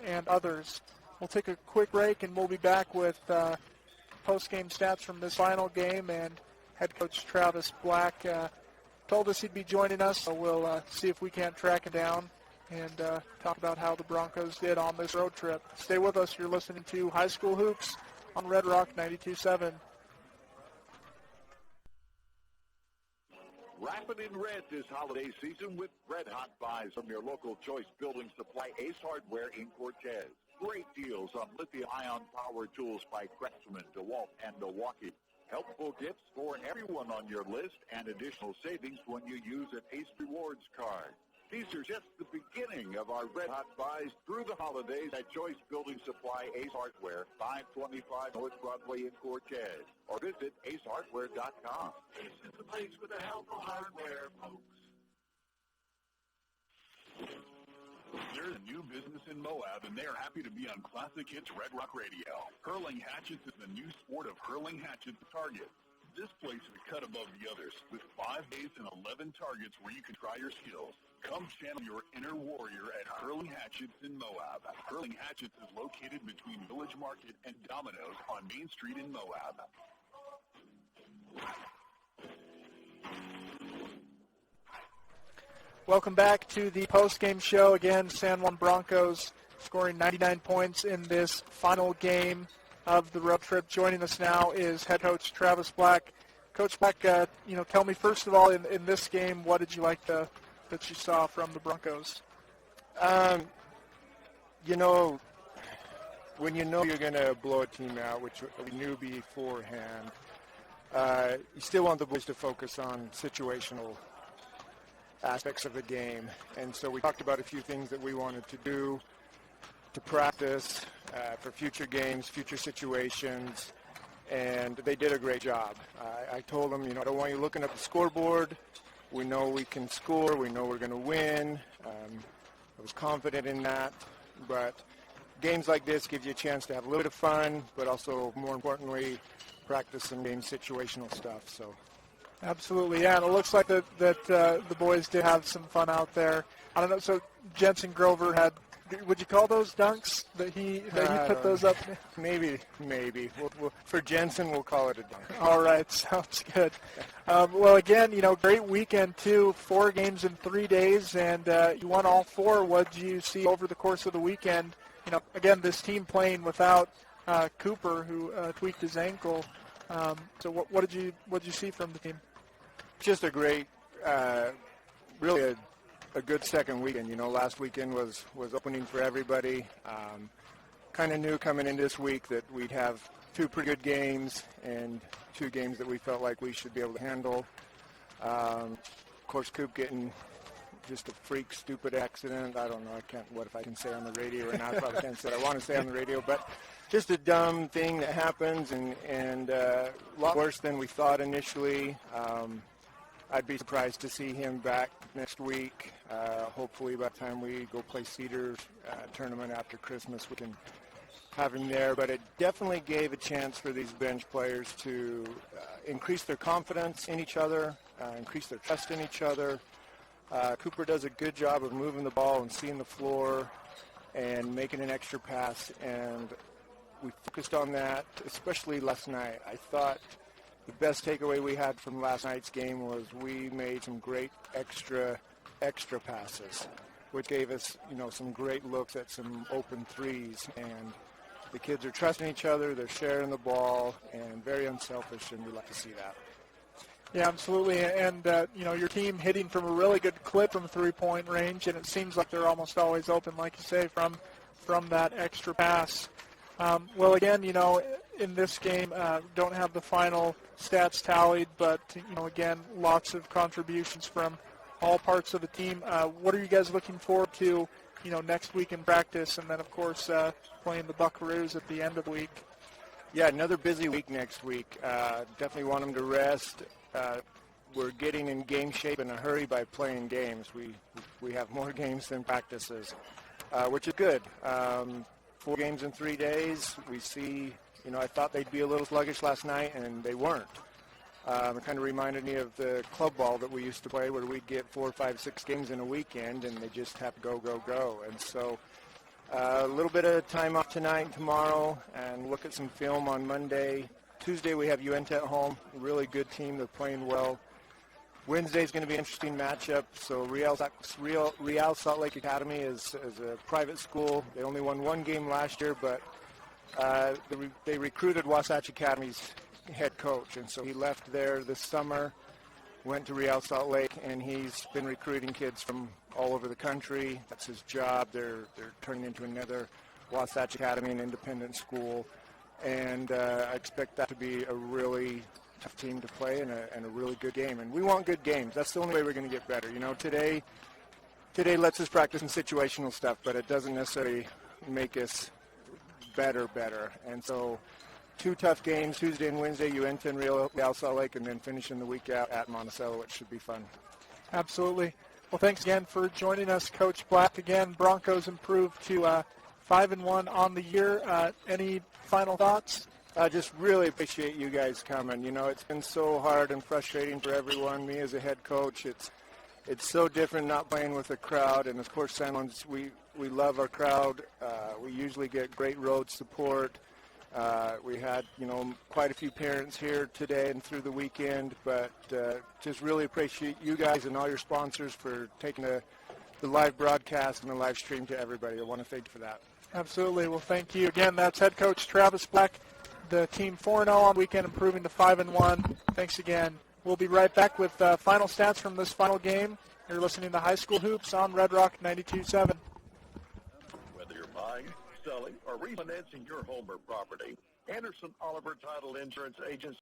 and others. We'll take a quick break, and we'll be back with post-game stats from this final game. And head coach Travis Black told us he'd be joining us, so we'll see if we can't track him down and talk about how the Broncos did on this road trip. Stay with us. You're listening to High School Hoops on Red Rock 92.7. Wrap it in red this holiday season with red-hot buys from your local Choice Building Supply Ace Hardware in Cortez. Great deals on lithium-ion power tools by Craftsman, DeWalt, and Milwaukee. Helpful gifts for everyone on your list and additional savings when you use an Ace Rewards card. These are just the beginning of our red-hot buys through the holidays at Choice Building Supply Ace Hardware, 525 North Broadway in Cortez, or visit acehardware.com. Ace is the place with the helpful hardware, folks. There's a new business in Moab, and they are happy to be on Classic Hits Red Rock Radio. Hurling hatchets is the new sport of hurling hatchets target. This place is a cut above the others, with 5 days and 11 targets where you can try your skills. Come channel your inner warrior at Hurling Hatchets in Moab. Hurling Hatchets is located between Village Market and Domino's on Main Street in Moab. Welcome back to the post-game show. Again, San Juan Broncos scoring 99 points in this final game of the road trip. Joining us now is head coach Travis Black. Coach Black, tell me first of all, in this game, what did you like that you saw from the Broncos? When you know you're going to blow a team out, which we knew beforehand, you still want the boys to focus on situational aspects of the game. And so we talked about a few things that we wanted to do to practice for future games, future situations, and they did a great job. I told them, I don't want you looking at the scoreboard. We know we can score. We know we're going to win. I was confident in that. But games like this give you a chance to have a little bit of fun, but also, more importantly, practice some game situational stuff. So, absolutely, yeah. And it looks like that the boys did have some fun out there. I don't know. So Jensen Grover had. Would you call those dunks that he put those up? Maybe. For Jensen, we'll call it a dunk. All right, sounds good. Well, again, great weekend too. 4 games in 3 days, and you won all 4. What did you see over the course of the weekend? Again, this team playing without Cooper, who tweaked his ankle. So what did you see from the team? Just a great, really a good second weekend. Last weekend was opening for everybody. Kind of knew coming into this week that we'd have 2 pretty good games and 2 games that we felt like we should be able to handle. Of course, Coop getting just a freak, stupid accident. I don't know. What if I can say on the radio or not? I probably can't say what I want to say on the radio, but just a dumb thing that happens and a lot worse than we thought initially. I'd be surprised to see him back next week. Hopefully by the time we go play Cedars tournament after Christmas, we can have him there. But it definitely gave a chance for these bench players to increase their confidence in each other, increase their trust in each other. Cooper does a good job of moving the ball and seeing the floor and making an extra pass, and we focused on that, especially last night. I thought the best takeaway we had from last night's game was we made some great extra passes, which gave us, some great looks at some open threes. And the kids are trusting each other, they're sharing the ball, and very unselfish, and we like to see that. Yeah, absolutely. And, your team hitting from a really good clip from three-point range, and it seems like they're almost always open, like you say, from that extra pass. Well, again, in this game, don't have the final stats tallied, but, again, lots of contributions from all parts of the team. What are you guys looking forward to, next week in practice, and then, of course, playing the Buckaroos at the end of the week? Yeah, another busy week next week. Definitely want them to rest. We're getting in game shape in a hurry by playing games. We we have more games than practices, which is good. 4 games in 3 days. We see, I thought they'd be a little sluggish last night, and they weren't. It kind of reminded me of the club ball that we used to play where we'd get 4, 5, 6 games in a weekend, and they just have to go, go, go. And so a little bit of time off tonight and tomorrow, and look at some film on Monday. Tuesday we have StreamUtah at home, a really good team. They're playing well. Wednesday's going to be an interesting matchup. So Real Salt Lake Academy is a private school. They only won 1 game last year, but they recruited Wasatch Academy's head coach, and so he left there this summer, went to Real Salt Lake, and he's been recruiting kids from all over the country. That's his job. They're turning into another Wasatch Academy, an independent school, and I expect that to be a really tough team to play and a really good game. And we want good games. That's the only way we're going to get better. Today lets us practice some situational stuff, but it doesn't necessarily make us better. And so 2 tough games, Tuesday and Wednesday, StreamUtah and Real Salt Lake, and then finishing the week out at Monticello, which should be fun. Absolutely. Well, thanks again for joining us, Coach Black. Again, Broncos improved to 5-1 on the year. Any final thoughts? I just really appreciate you guys coming. It's been so hard and frustrating for everyone. Me as a head coach, it's so different not playing with a crowd. And, of course, San Juan's, we love our crowd. We usually get great road support. We had, quite a few parents here today and through the weekend, but just really appreciate you guys and all your sponsors for taking the live broadcast and the live stream to everybody. I want to thank you for that. Absolutely. Well, thank you. Again, that's head coach Travis Black, the team 4-0 on the weekend, improving to 5-1. Thanks again. We'll be right back with final stats from this final game. You're listening to High School Hoops on Red Rock 92.7. Whether you're buying, selling, or refinancing your home or property, Anderson Oliver Title Insurance Agents